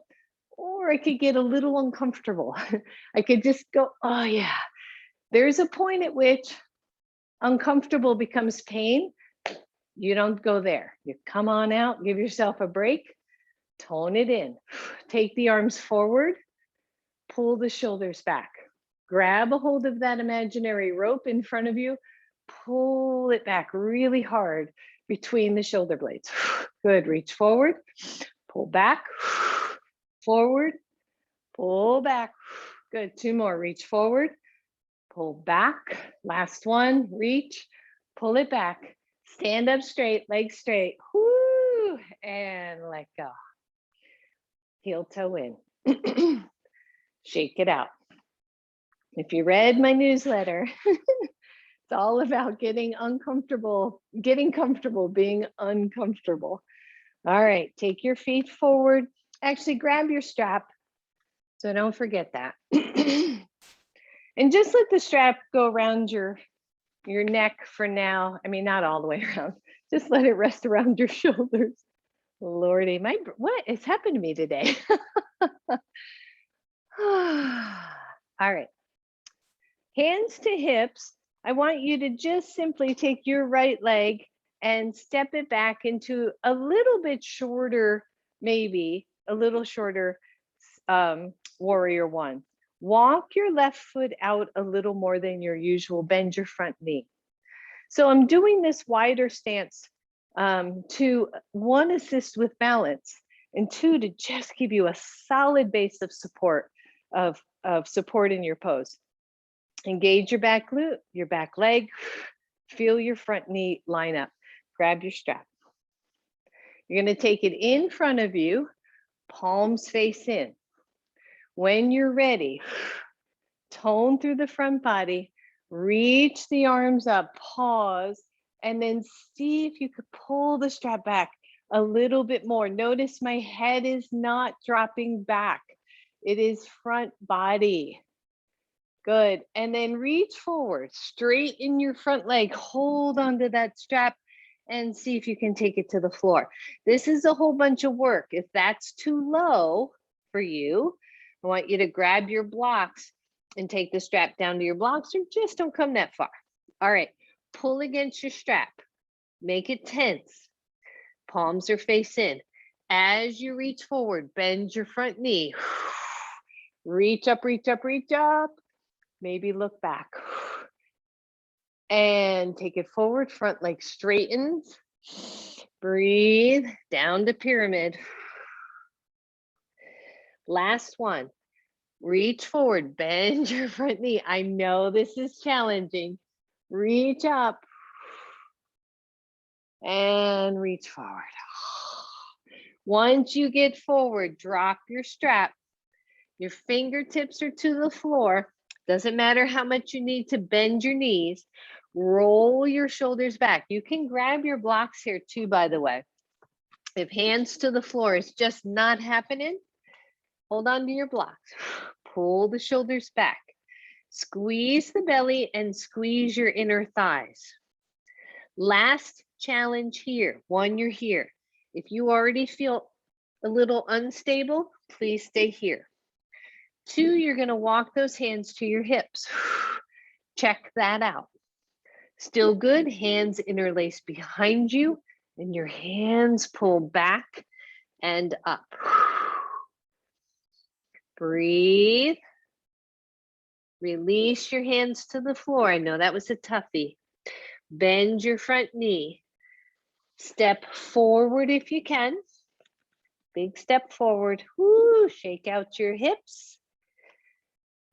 or I could get a little uncomfortable. I could just go, oh yeah. There's a point at which uncomfortable becomes pain. You don't go there. You come on out, give yourself a break, tone it in. Take the arms forward, pull the shoulders back. Grab a hold of that imaginary rope in front of you, pull it back really hard between the shoulder blades. Good, reach forward, pull back, forward, pull back. Good, two more, reach forward, pull back. Last one, reach, pull it back. Stand up straight, legs straight, whoo, and let go. Heel toe in. Shake it out. If you read my newsletter, it's all about getting uncomfortable, getting comfortable, being uncomfortable. All right, take your feet forward. Actually, grab your strap. So don't forget that. And just let the strap go around your neck for now. I mean, not all the way around. Just let it rest around your shoulders. Lordy, what has happened to me today? All right. Hands to hips. I want you to just simply take your right leg and step it back into a little bit shorter, maybe a little shorter warrior one. Walk your left foot out a little more than your usual, bend your front knee. So I'm doing this wider stance to one, assist with balance, and two, to just give you a solid base of support, of support in your pose. Engage your back glute, your back leg, feel your front knee line up. Grab your strap. You're going to take it in front of you, palms face in. When you're ready, tone through the front body, reach the arms up, pause, and then see if you could pull the strap back a little bit more. Notice my head is not dropping back. It is front body. Good. And then reach forward, straighten your front leg, hold onto that strap and see if you can take it to the floor. This is a whole bunch of work. If that's too low for you, I want you to grab your blocks and take the strap down to your blocks, or just don't come that far. All right, pull against your strap, make it tense. Palms are face in. As you reach forward, bend your front knee. Reach up, reach up, reach up. Maybe look back. And take it forward, front leg straightens. Breathe down to pyramid. Last one. Reach forward, bend your front knee. I know this is challenging. Reach up and reach forward. Once you get forward, drop your strap. Your fingertips are to the floor. Doesn't matter how much you need to bend your knees. Roll your shoulders back. You can grab your blocks here too, by the way. If hands to the floor is just not happening, hold on to your blocks. Pull the shoulders back. Squeeze the belly and squeeze your inner thighs. Last challenge here. One, you're here. If you already feel a little unstable, please stay here. Two, you're going to walk those hands to your hips. Check that out. Still good. Hands interlace behind you and your hands pull back and up. Breathe. Release your hands to the floor. I know that was a toughie. Bend your front knee. Step forward if you can. Big step forward. Woo, shake out your hips.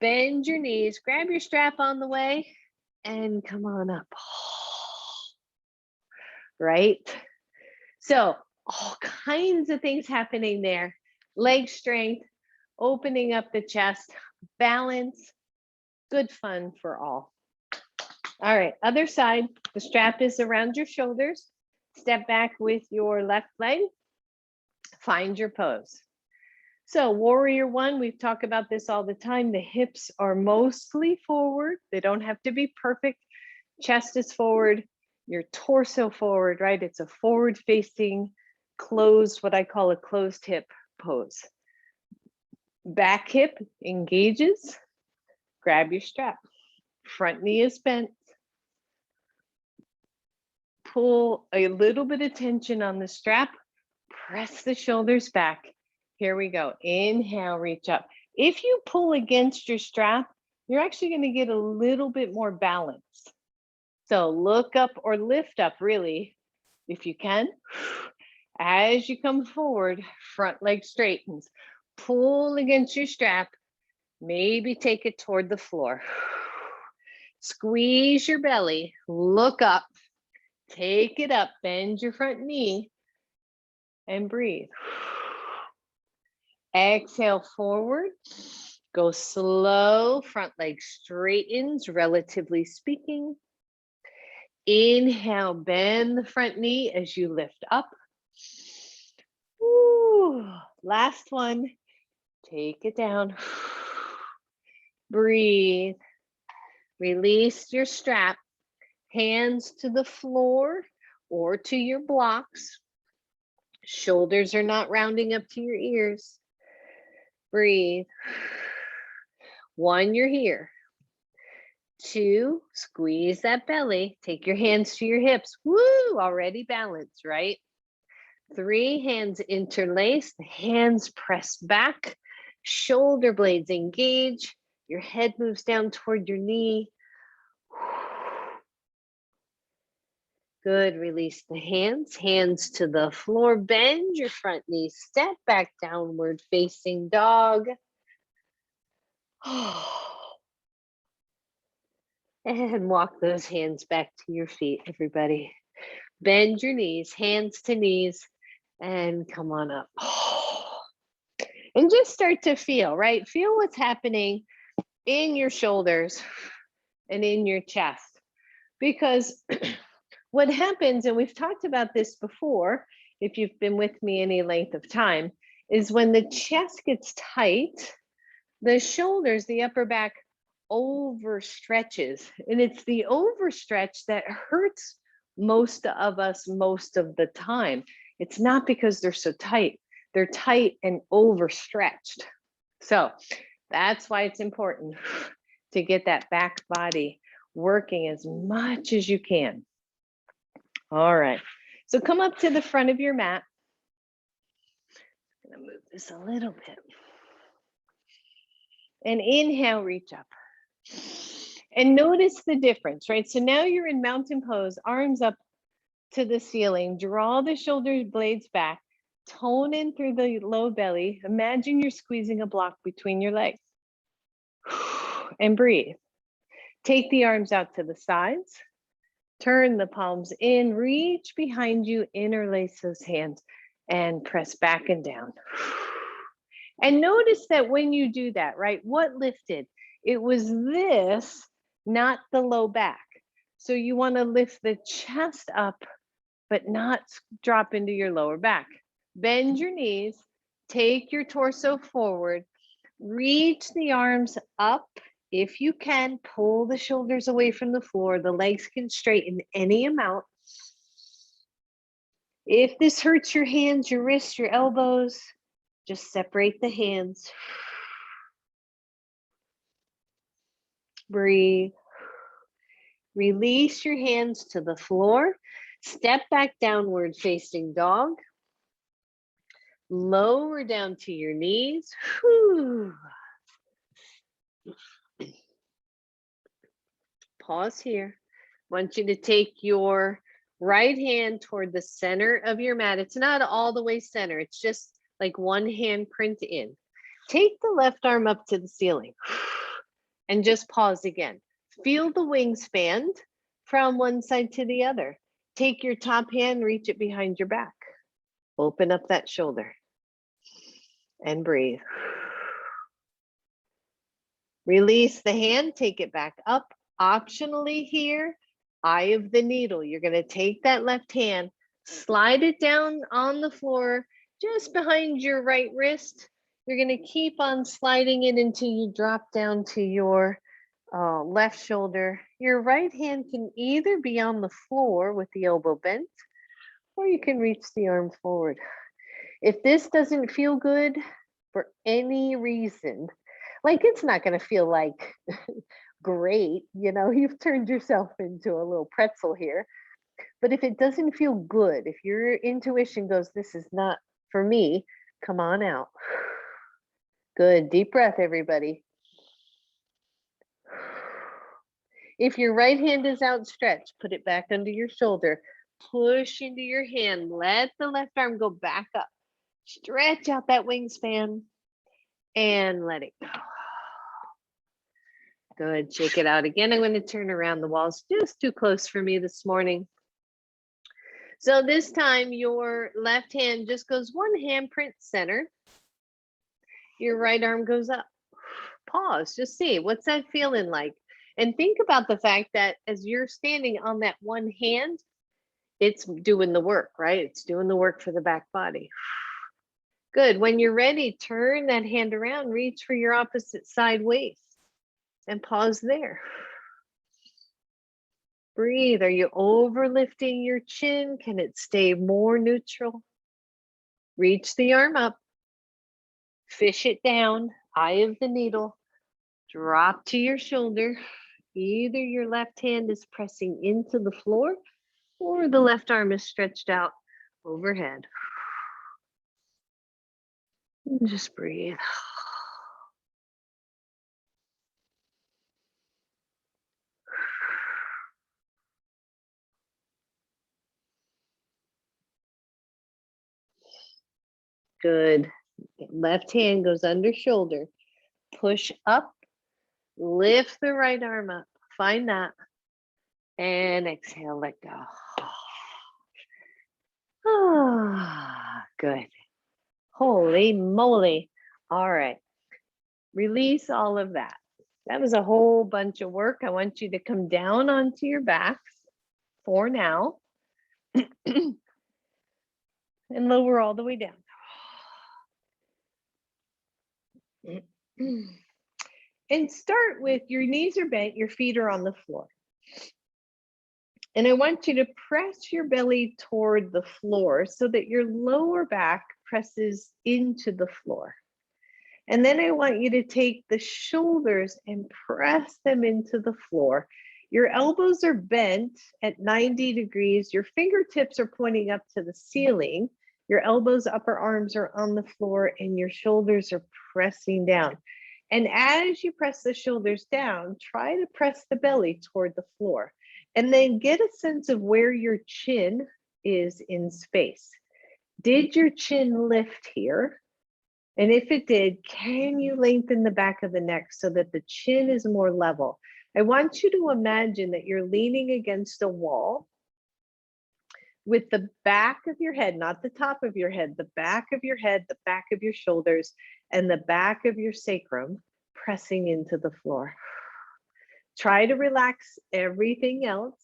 Bend your knees. Grab your strap on the way and come on up. Right? So all kinds of things happening there. Leg strength, opening up the chest, balance, good fun for all. All right, other side, the strap is around your shoulders. Step back with your left leg. Find your pose. So warrior one, we've talked about this all the time. The hips are mostly forward. They don't have to be perfect. Chest is forward, your torso forward, right? It's a forward facing, closed, what I call a closed hip pose. Back hip engages. Grab your strap. Front knee is bent. Pull a little bit of tension on the strap. Press the shoulders back. Here we go. Inhale, reach up. If you pull against your strap, you're actually going to get a little bit more balance. So look up or lift up, really, if you can. As you come forward, front leg straightens. Pull against your strap. Maybe take it toward the floor. Squeeze your belly. Look up. Take it up. Bend your front knee. And breathe. Exhale forward. Go slow. Front leg straightens, relatively speaking. Inhale, bend the front knee as you lift up. Woo. Last one. Take it down. Breathe. Release your strap. Hands to the floor or to your blocks. Shoulders are not rounding up to your ears. Breathe. One, you're here. Two, squeeze that belly. Take your hands to your hips. Woo, already balanced, right? Three, hands interlace. The hands press back. Shoulder blades engage. Your head moves down toward your knee. Good, release the hands. Hands to the floor. Bend your front knee. Step back, downward facing dog. And walk those hands back to your feet, everybody. Bend your knees, hands to knees, and come on up. And just start to feel, right? Feel what's happening in your shoulders and in your chest. Because what happens, and we've talked about this before, if you've been with me any length of time, is when the chest gets tight, the shoulders, the upper back, overstretches. And it's the overstretch that hurts most of us most of the time. It's not because they're so tight. They're tight and overstretched. So that's why it's important to get that back body working as much as you can. All right. So come up to the front of your mat. Just a little bit. And inhale, reach up. And notice the difference, right? So now you're in mountain pose, arms up to the ceiling. Draw the shoulder blades back. Tone in through the low belly. Imagine you're squeezing a block between your legs. And breathe. Take the arms out to the sides. Turn the palms in. Reach behind you. Interlace those hands and press back and down. And notice that when you do that, right, what lifted? It was this, not the low back. So you want to lift the chest up, but not drop into your lower back. Bend your knees, take your torso forward, reach the arms up. If you can, pull the shoulders away from the floor. The legs can straighten any amount. If this hurts your hands, your wrists, your elbows, just separate the hands. Breathe. Release your hands to the floor. Step back downward facing dog. Lower down to your knees. Whew. Pause here. I want you to take your right hand toward the center of your mat. It's not all the way center. It's just like one hand print in. Take the left arm up to the ceiling and just pause again. Feel the wingspan from one side to the other. Take your top hand, reach it behind your back. Open up that shoulder and breathe. Release the hand, take it back up. Optionally here, eye of the needle. You're going to take that left hand, slide it down on the floor just behind your right wrist. You're going to keep on sliding it until you drop down to your left shoulder. Your right hand can either be on the floor with the elbow bent, or you can reach the arm forward. If this doesn't feel good for any reason, like it's not going to feel like great, you know, you've turned yourself into a little pretzel here. But if it doesn't feel good, if your intuition goes, this is not for me, come on out. Good, deep breath, everybody. If your right hand is outstretched, put it back under your shoulder. Push into your hand. Let the left arm go back up. Stretch out that wingspan and let it go. Good, shake it out again. I'm going to turn around. The wall's just too close for me this morning. So this time your left hand just goes one handprint center. Your right arm goes up. Pause, just see, what's that feeling like? And think about the fact that as you're standing on that one hand, it's doing the work, right? It's doing the work for the back body. Good, when you're ready, turn that hand around, reach for your opposite side waist and pause there. Breathe, are you overlifting your chin? Can it stay more neutral? Reach the arm up, fish it down, eye of the needle, drop to your shoulder. Either your left hand is pressing into the floor or the left arm is stretched out overhead. And just breathe. Good. Left hand goes under shoulder. Push up. Lift the right arm up. Find that. And exhale, let go. Ah, good. Holy moly. All right. Release all of that. That was a whole bunch of work. I want you to come down onto your backs for now. And lower all the way down. And start with your knees are bent, your feet are on the floor. And I want you to press your belly toward the floor so that your lower back presses into the floor. And then I want you to take the shoulders and press them into the floor. Your elbows are bent at 90 degrees. Your fingertips are pointing up to the ceiling. Your elbows, upper arms are on the floor and your shoulders are pressing down. And as you press the shoulders down, try to press the belly toward the floor. And then get a sense of where your chin is in space. Did your chin lift here? And if it did, can you lengthen the back of the neck so that the chin is more level? I want you to imagine that you're leaning against a wall with the back of your head, not the top of your head, the back of your head, the back of your shoulders, and the back of your sacrum pressing into the floor. Try to relax everything else.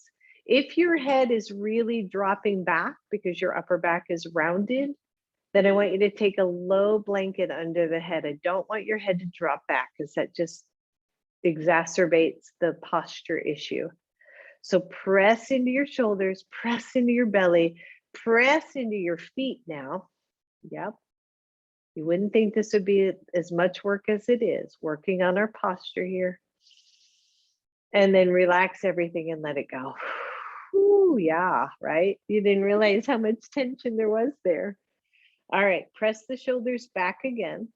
If your head is really dropping back because your upper back is rounded, then I want you to take a low blanket under the head. I don't want your head to drop back because that just exacerbates the posture issue. So press into your shoulders, press into your belly, press into your feet now. Yep. You wouldn't think this would be as much work as it is, working on our posture here. And then relax everything and let it go. Ooh, yeah, right? You didn't realize how much tension there was there. All right, press the shoulders back again.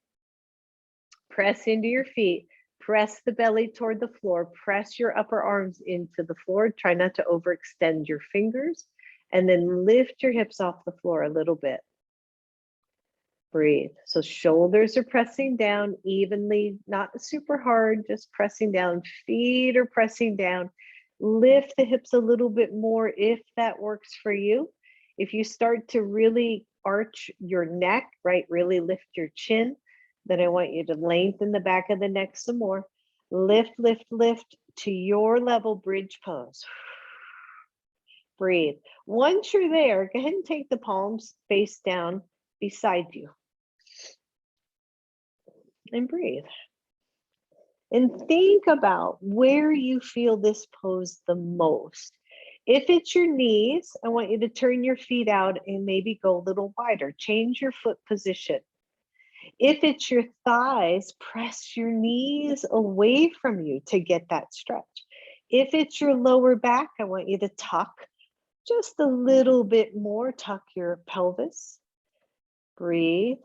Press into your feet. Press the belly toward the floor. Press your upper arms into the floor. Try not to overextend your fingers. And then lift your hips off the floor a little bit. Breathe. So shoulders are pressing down evenly, not super hard, just pressing down. Feet are pressing down. Lift the hips a little bit more if that works for you. If you start to really arch your neck, right, really lift your chin, then I want you to lengthen the back of the neck some more. Lift, lift, lift to your level bridge pose. Breathe. Once you're there, go ahead and take the palms face down beside you. And breathe. And think about where you feel this pose the most. If it's your knees, I want you to turn your feet out and maybe go a little wider. Change your foot position. If it's your thighs, press your knees away from you to get that stretch. If it's your lower back, I want you to tuck just a little bit more. Tuck your pelvis. Breathe.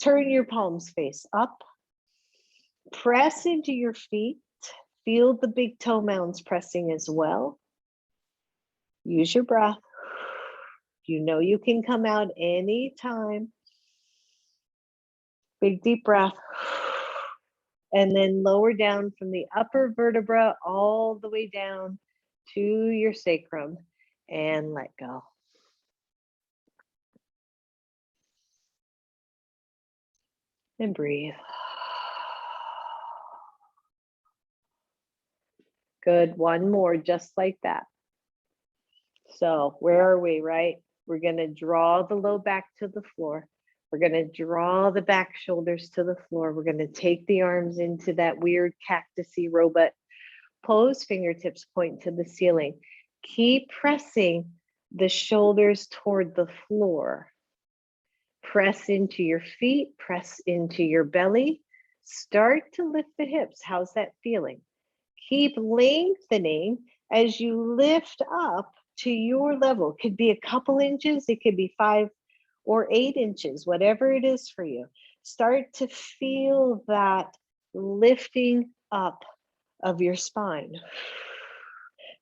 Turn your palms face up. Press into your feet. Feel the big toe mounds pressing as well. Use your breath. You know you can come out anytime. Big deep breath. And then lower down from the upper vertebra all the way down to your sacrum and let go. And breathe. Good, one more, just like that. So where are we, right? We're gonna draw the low back to the floor. We're gonna draw the back shoulders to the floor. We're gonna take the arms into that weird cactusy robot pose, fingertips point to the ceiling. Keep pressing the shoulders toward the floor. Press into your feet, press into your belly. Start to lift the hips. How's that feeling? Keep lengthening as you lift up to your level. It could be a couple inches, it could be 5 or 8 inches, whatever it is for you. Start to feel that lifting up of your spine.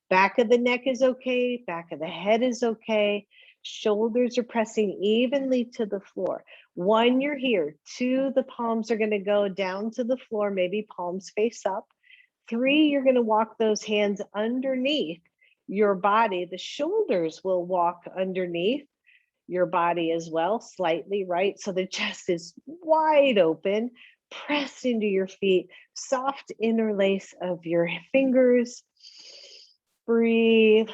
Back of the neck is okay, back of the head is okay. Shoulders are pressing evenly to the floor. 1, you're here. 2, the palms are going to go down to the floor, maybe palms face up. 3, you're going to walk those hands underneath your body. The shoulders will walk underneath your body as well, slightly, right? So the chest is wide open. Press into your feet, soft interlace of your fingers. Breathe.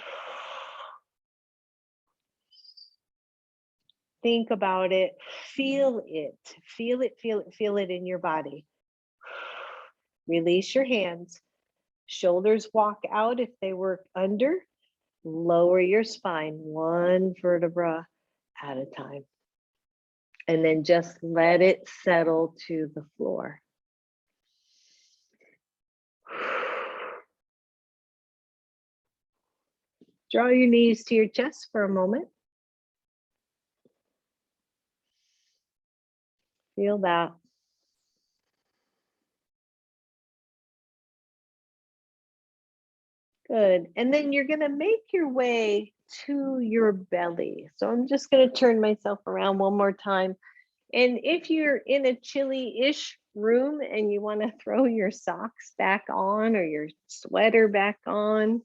Think about it. Feel it. Feel it, feel it, feel it in your body. Release your hands. Shoulders walk out if they were under. Lower your spine 1 vertebra at a time. And then just let it settle to the floor. Draw your knees to your chest for a moment. Feel that. Good. And then you're going to make your way to your belly. So I'm just going to turn myself around one more time. And if you're in a chilly-ish room and you want to throw your socks back on or your sweater back on,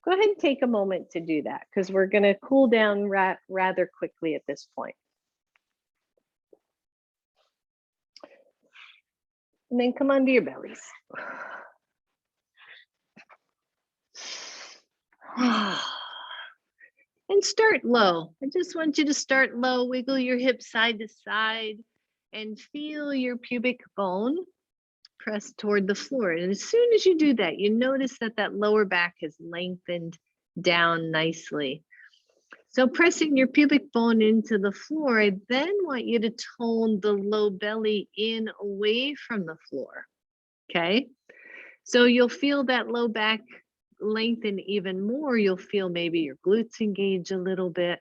go ahead and take a moment to do that because we're going to cool down rather quickly at this point. And then come onto your bellies. And start low. I just want you to start low, wiggle your hips side to side and feel your pubic bone press toward the floor. And as soon as you do that, you notice that that lower back has lengthened down nicely. So pressing your pubic bone into the floor, I then want you to tone the low belly in away from the floor, okay? So you'll feel that low back lengthen even more. You'll feel maybe your glutes engage a little bit.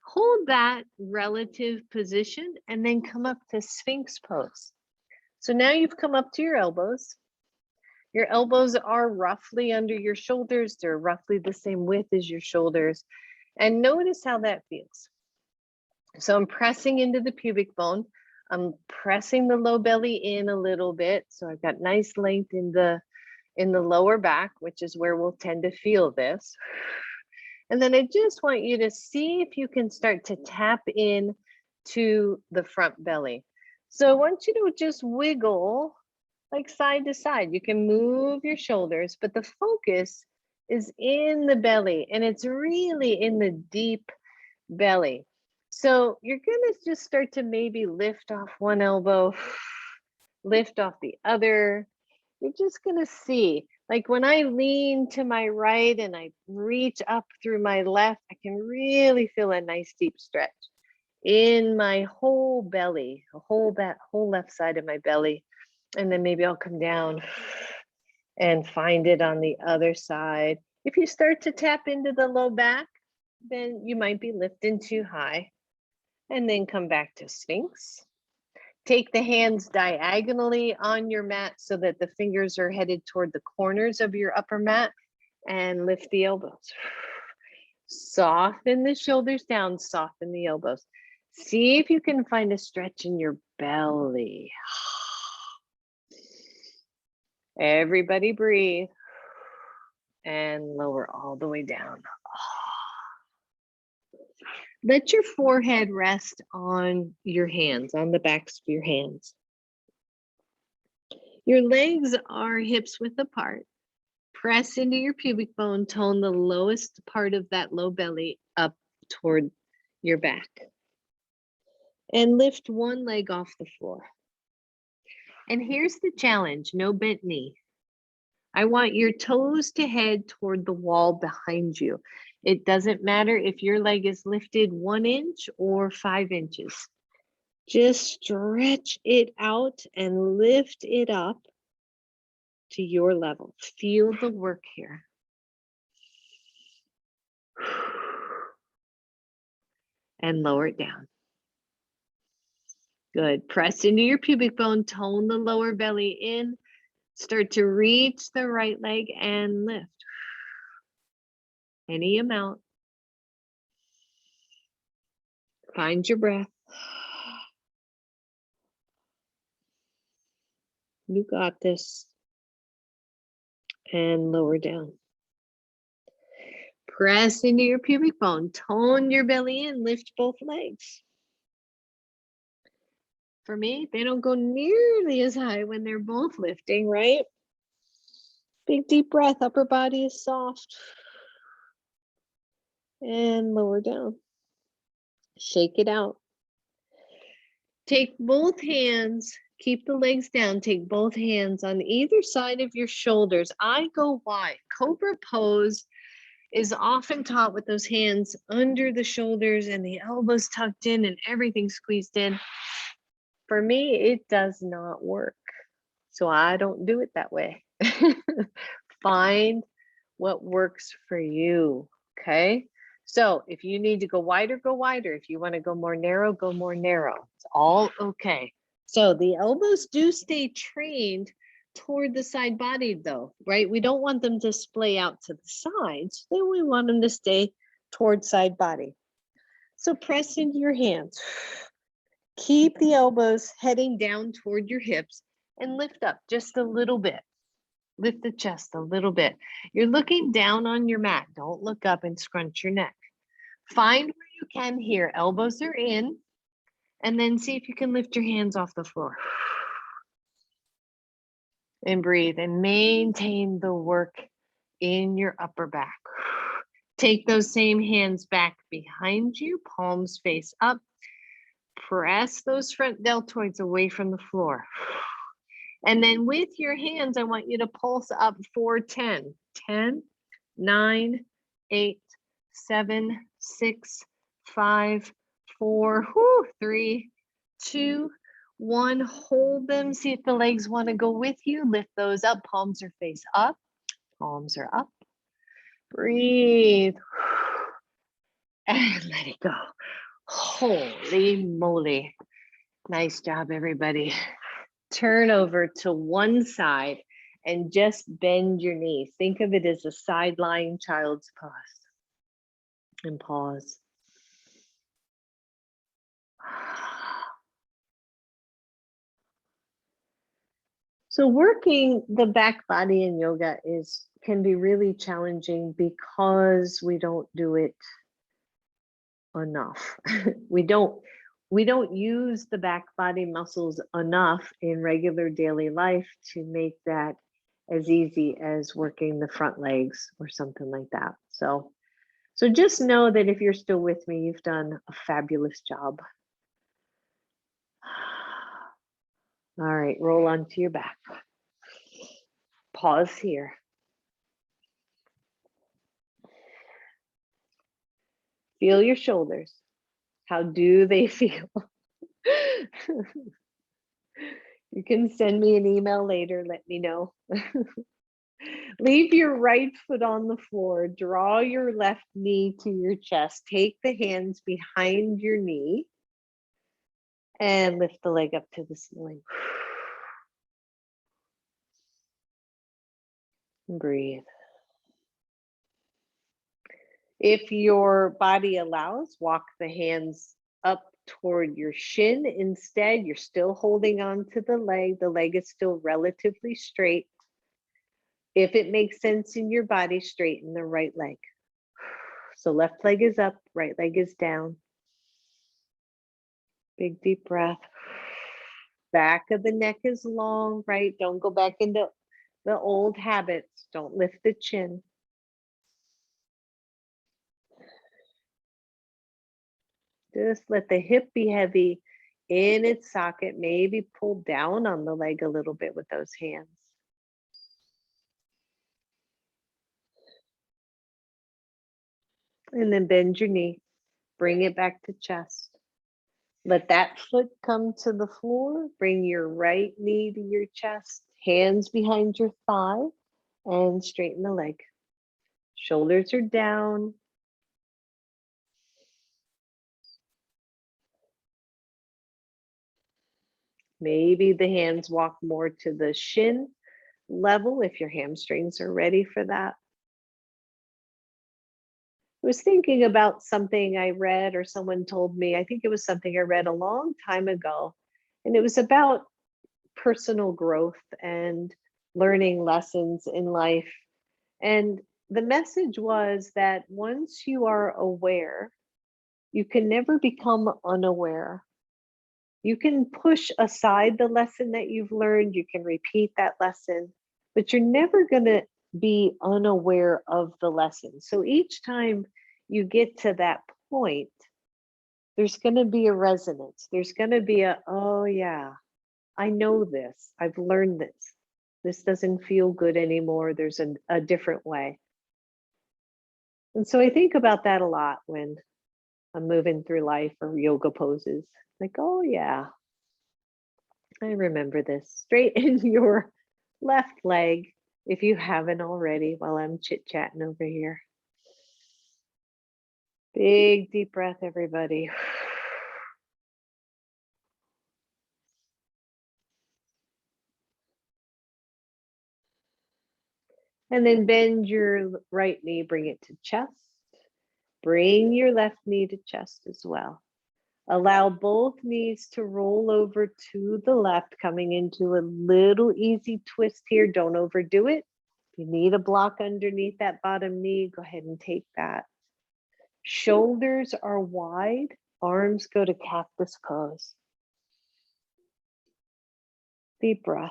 Hold that relative position and then come up to Sphinx pose. So now you've come up to your elbows. Your elbows are roughly under your shoulders. They're roughly the same width as your shoulders. And notice how that feels. So I'm pressing into the pubic bone. I'm pressing the low belly in a little bit. So I've got nice length in the lower back, which is where we'll tend to feel this. And then I just want you to see if you can start to tap in to the front belly. So I want you to just wiggle like side to side. You can move your shoulders, but the focus is in the belly and it's really in the deep belly. So you're gonna just start to maybe lift off one elbow, lift off the other. You're just gonna see, like when I lean to my right and I reach up through my left, I can really feel a nice deep stretch in my whole belly, that whole left side of my belly. And then maybe I'll come down and find it on the other side. If you start to tap into the low back, then you might be lifting too high. And then come back to Sphinx. Take the hands diagonally on your mat so that the fingers are headed toward the corners of your upper mat and lift the elbows. Soften the shoulders down, soften the elbows. See if you can find a stretch in your belly. Everybody breathe and lower all the way down. Let your forehead rest on your hands, on the backs of your hands. Your legs are hips width apart. Press into your pubic bone, tone the lowest part of that low belly up toward your back. And lift one leg off the floor. And here's the challenge, no bent knee. I want your toes to head toward the wall behind you. It doesn't matter if your leg is lifted 1 inch or 5 inches. Just stretch it out and lift it up to your level. Feel the work here. And lower it down. Good. Press into your pubic bone, tone the lower belly in. Start to reach the right leg and lift. Any amount. Find your breath. You got this. And lower down. Press into your pubic bone, tone your belly in, lift both legs. For me, they don't go nearly as high when they're both lifting, right? Big deep breath, upper body is soft. And lower down. Shake it out. Take both hands, keep the legs down, take both hands on either side of your shoulders. I go wide. Cobra pose is often taught with those hands under the shoulders and the elbows tucked in and everything squeezed in. For me, it does not work. So I don't do it that way. Find what works for you, okay? So if you need to go wider, go wider. If you want to go more narrow, go more narrow. It's all okay. So the elbows do stay trained toward the side body though, right? We don't want them to splay out to the sides. Then we want them to stay toward side body. So press into your hands. Keep the elbows heading down toward your hips and lift up just a little bit. Lift the chest a little bit. You're looking down on your mat. Don't look up and scrunch your neck. Find where you can here. Elbows are in. And then see if you can lift your hands off the floor. And breathe and maintain the work in your upper back. Take those same hands back behind you, palms face up. Press those front deltoids away from the floor. And then with your hands, I want you to pulse up for 10. 10, 9, 8, 7, 6, 5, 4, 3, 2, 1. Hold them. See if the legs want to go with you. Lift those up. Palms are face up. Palms are up. Breathe. And let it go. Holy moly. Nice job, everybody. Turn over to one side and just bend your knees. Think of it as a side lying child's pose. And pause. So working the back body in yoga can be really challenging because we don't do it enough. we don't use the back body muscles enough in regular daily life to make that as easy as working the front legs or something like that. So just know that if you're still with me, you've done a fabulous job. All right, roll onto your back. Pause here. Feel your shoulders. How do they feel? You can send me an email later, let me know. Leave your right foot on the floor. Draw your left knee to your chest. Take the hands behind your knee and lift the leg up to the ceiling. Breathe. If your body allows, walk the hands up toward your shin. Instead, you're still holding on to the leg. The leg is still relatively straight. If it makes sense in your body, straighten the right leg. So left leg is up, right leg is down. Big deep breath. Back of the neck is long, right? Don't go back into the old habits. Don't lift the chin. Just let the hip be heavy in its socket. Maybe pull down on the leg a little bit with those hands. And then bend your knee. Bring it back to chest. Let that foot come to the floor. Bring your right knee to your chest. Hands behind your thigh and straighten the leg. Shoulders are down. Maybe the hands walk more to the shin level if your hamstrings are ready for that. I was thinking about something I read or someone told me. I think it was something I read a long time ago. And it was about personal growth and learning lessons in life. And the message was that once you are aware, you can never become unaware. You can push aside the lesson that you've learned, you can repeat that lesson, but you're never going to be unaware of the lesson. So each time you get to that point, there's going to be a resonance. There's going to be oh yeah, I know this. I've learned this. This doesn't feel good anymore. There's a different way. And so I think about that a lot when I'm moving through life or yoga poses. Like, oh yeah, I remember this. Straighten your left leg if you haven't already while I'm chit-chatting over here. Big deep breath, everybody. And then bend your right knee, bring it to chest. Bring your left knee to chest as well. Allow both knees to roll over to the left, coming into a little easy twist here. Don't overdo it. If you need a block underneath that bottom knee, go ahead and take that. Shoulders are wide, arms go to cactus pose. Deep breath.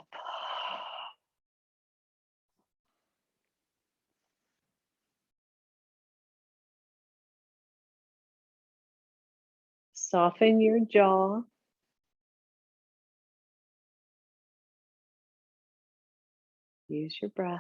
Soften your jaw. Use your breath.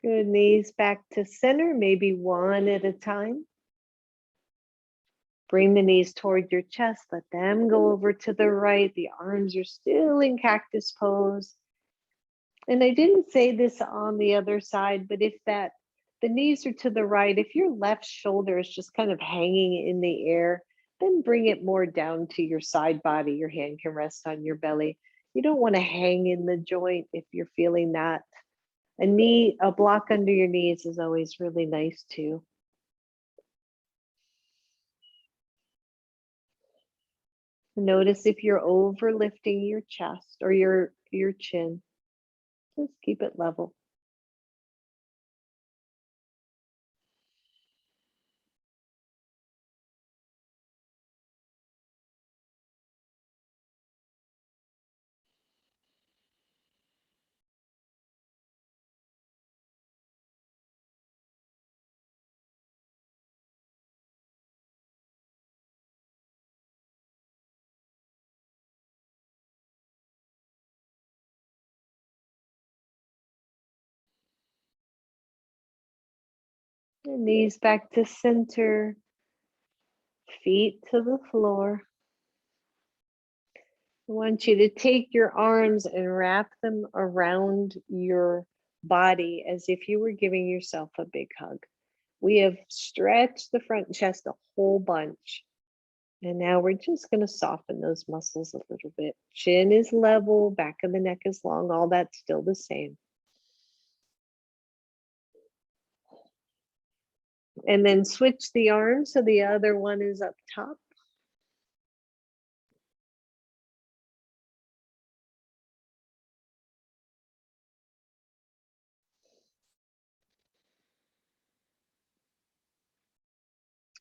Good, knees back to center, maybe one at a time. Bring the knees toward your chest, let them go over to the right. The arms are still in cactus pose. And I didn't say this on the other side, but if the knees are to the right, if your left shoulder is just kind of hanging in the air, then bring it more down to your side body. Your hand can rest on your belly. You don't want to hang in the joint if you're feeling that. A block under your knees is always really nice too. Notice if you're over lifting your chest or your chin. Just keep it level. And knees back to center, feet to the floor. I want you to take your arms and wrap them around your body as if you were giving yourself a big hug. We have stretched the front chest a whole bunch. And now we're just going to soften those muscles a little bit. Chin is level, back of the neck is long, all that's still the same. And then switch the arm so the other one is up top.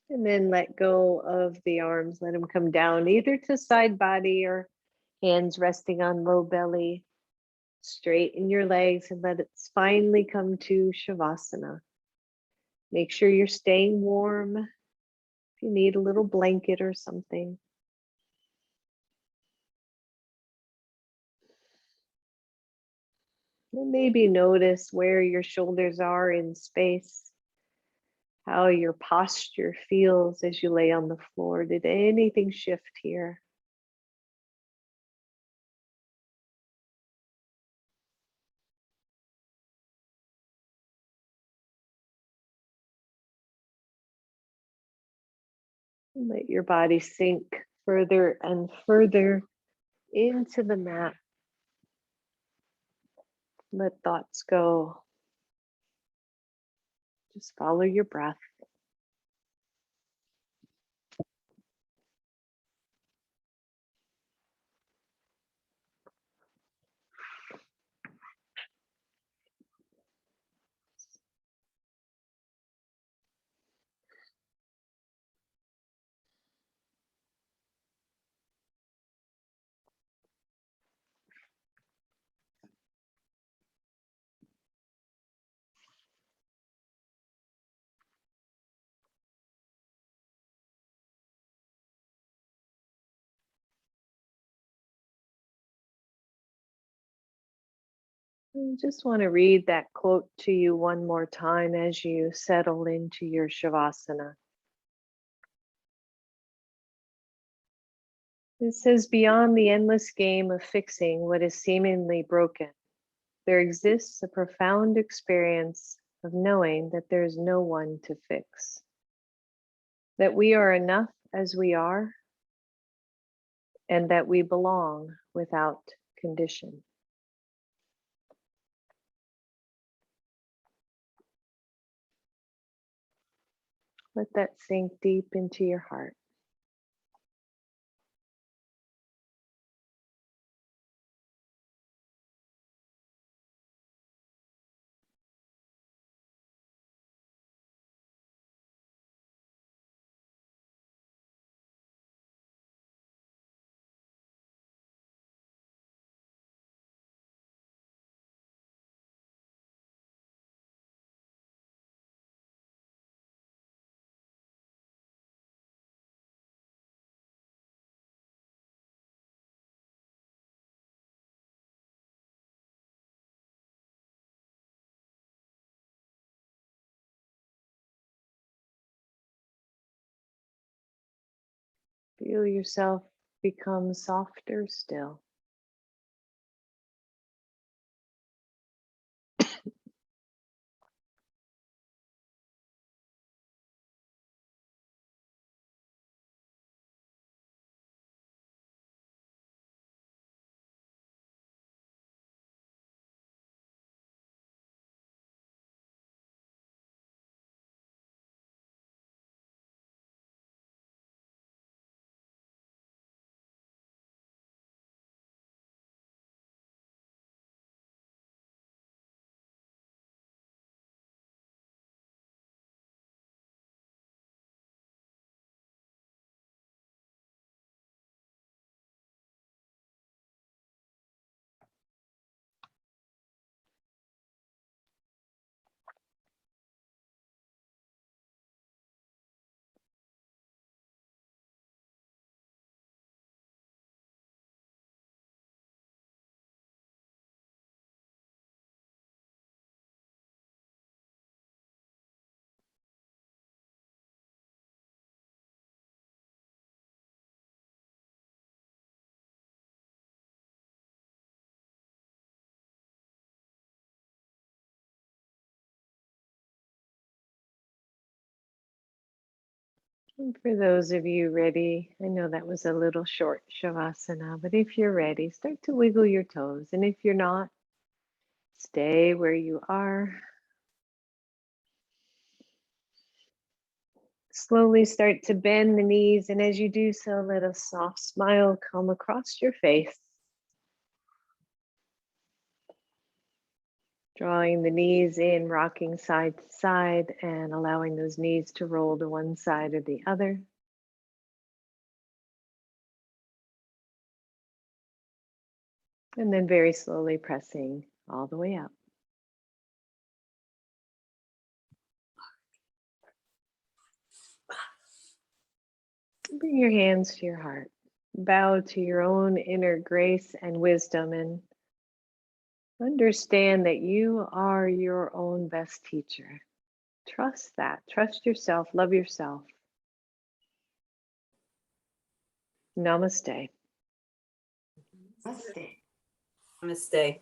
And then let go of the arms, let them come down either to side body or hands resting on low belly. Straighten your legs and let it finally come to Shavasana. Make sure you're staying warm. If you need a little blanket or something. And maybe notice where your shoulders are in space, how your posture feels as you lay on the floor. Did anything shift here? Let your body sink further and further into the mat. Let thoughts go. Just follow your breath. I just want to read that quote to you one more time as you settle into your Shavasana. It says, beyond the endless game of fixing what is seemingly broken, there exists a profound experience of knowing that there is no one to fix, that we are enough as we are, and that we belong without condition. Let that sink deep into your heart. Feel yourself become softer still. And for those of you ready, I know that was a little short Shavasana, but if you're ready, start to wiggle your toes. And if you're not, stay where you are. Slowly start to bend the knees, and as you do so, let a soft smile come across your face. Drawing the knees in, rocking side to side, and allowing those knees to roll to one side or the other. And then very slowly pressing all the way up. Bring your hands to your heart. Bow to your own inner grace and wisdom, and understand that you are your own best teacher. Trust that. Trust yourself. Love yourself. Namaste. Namaste. Namaste.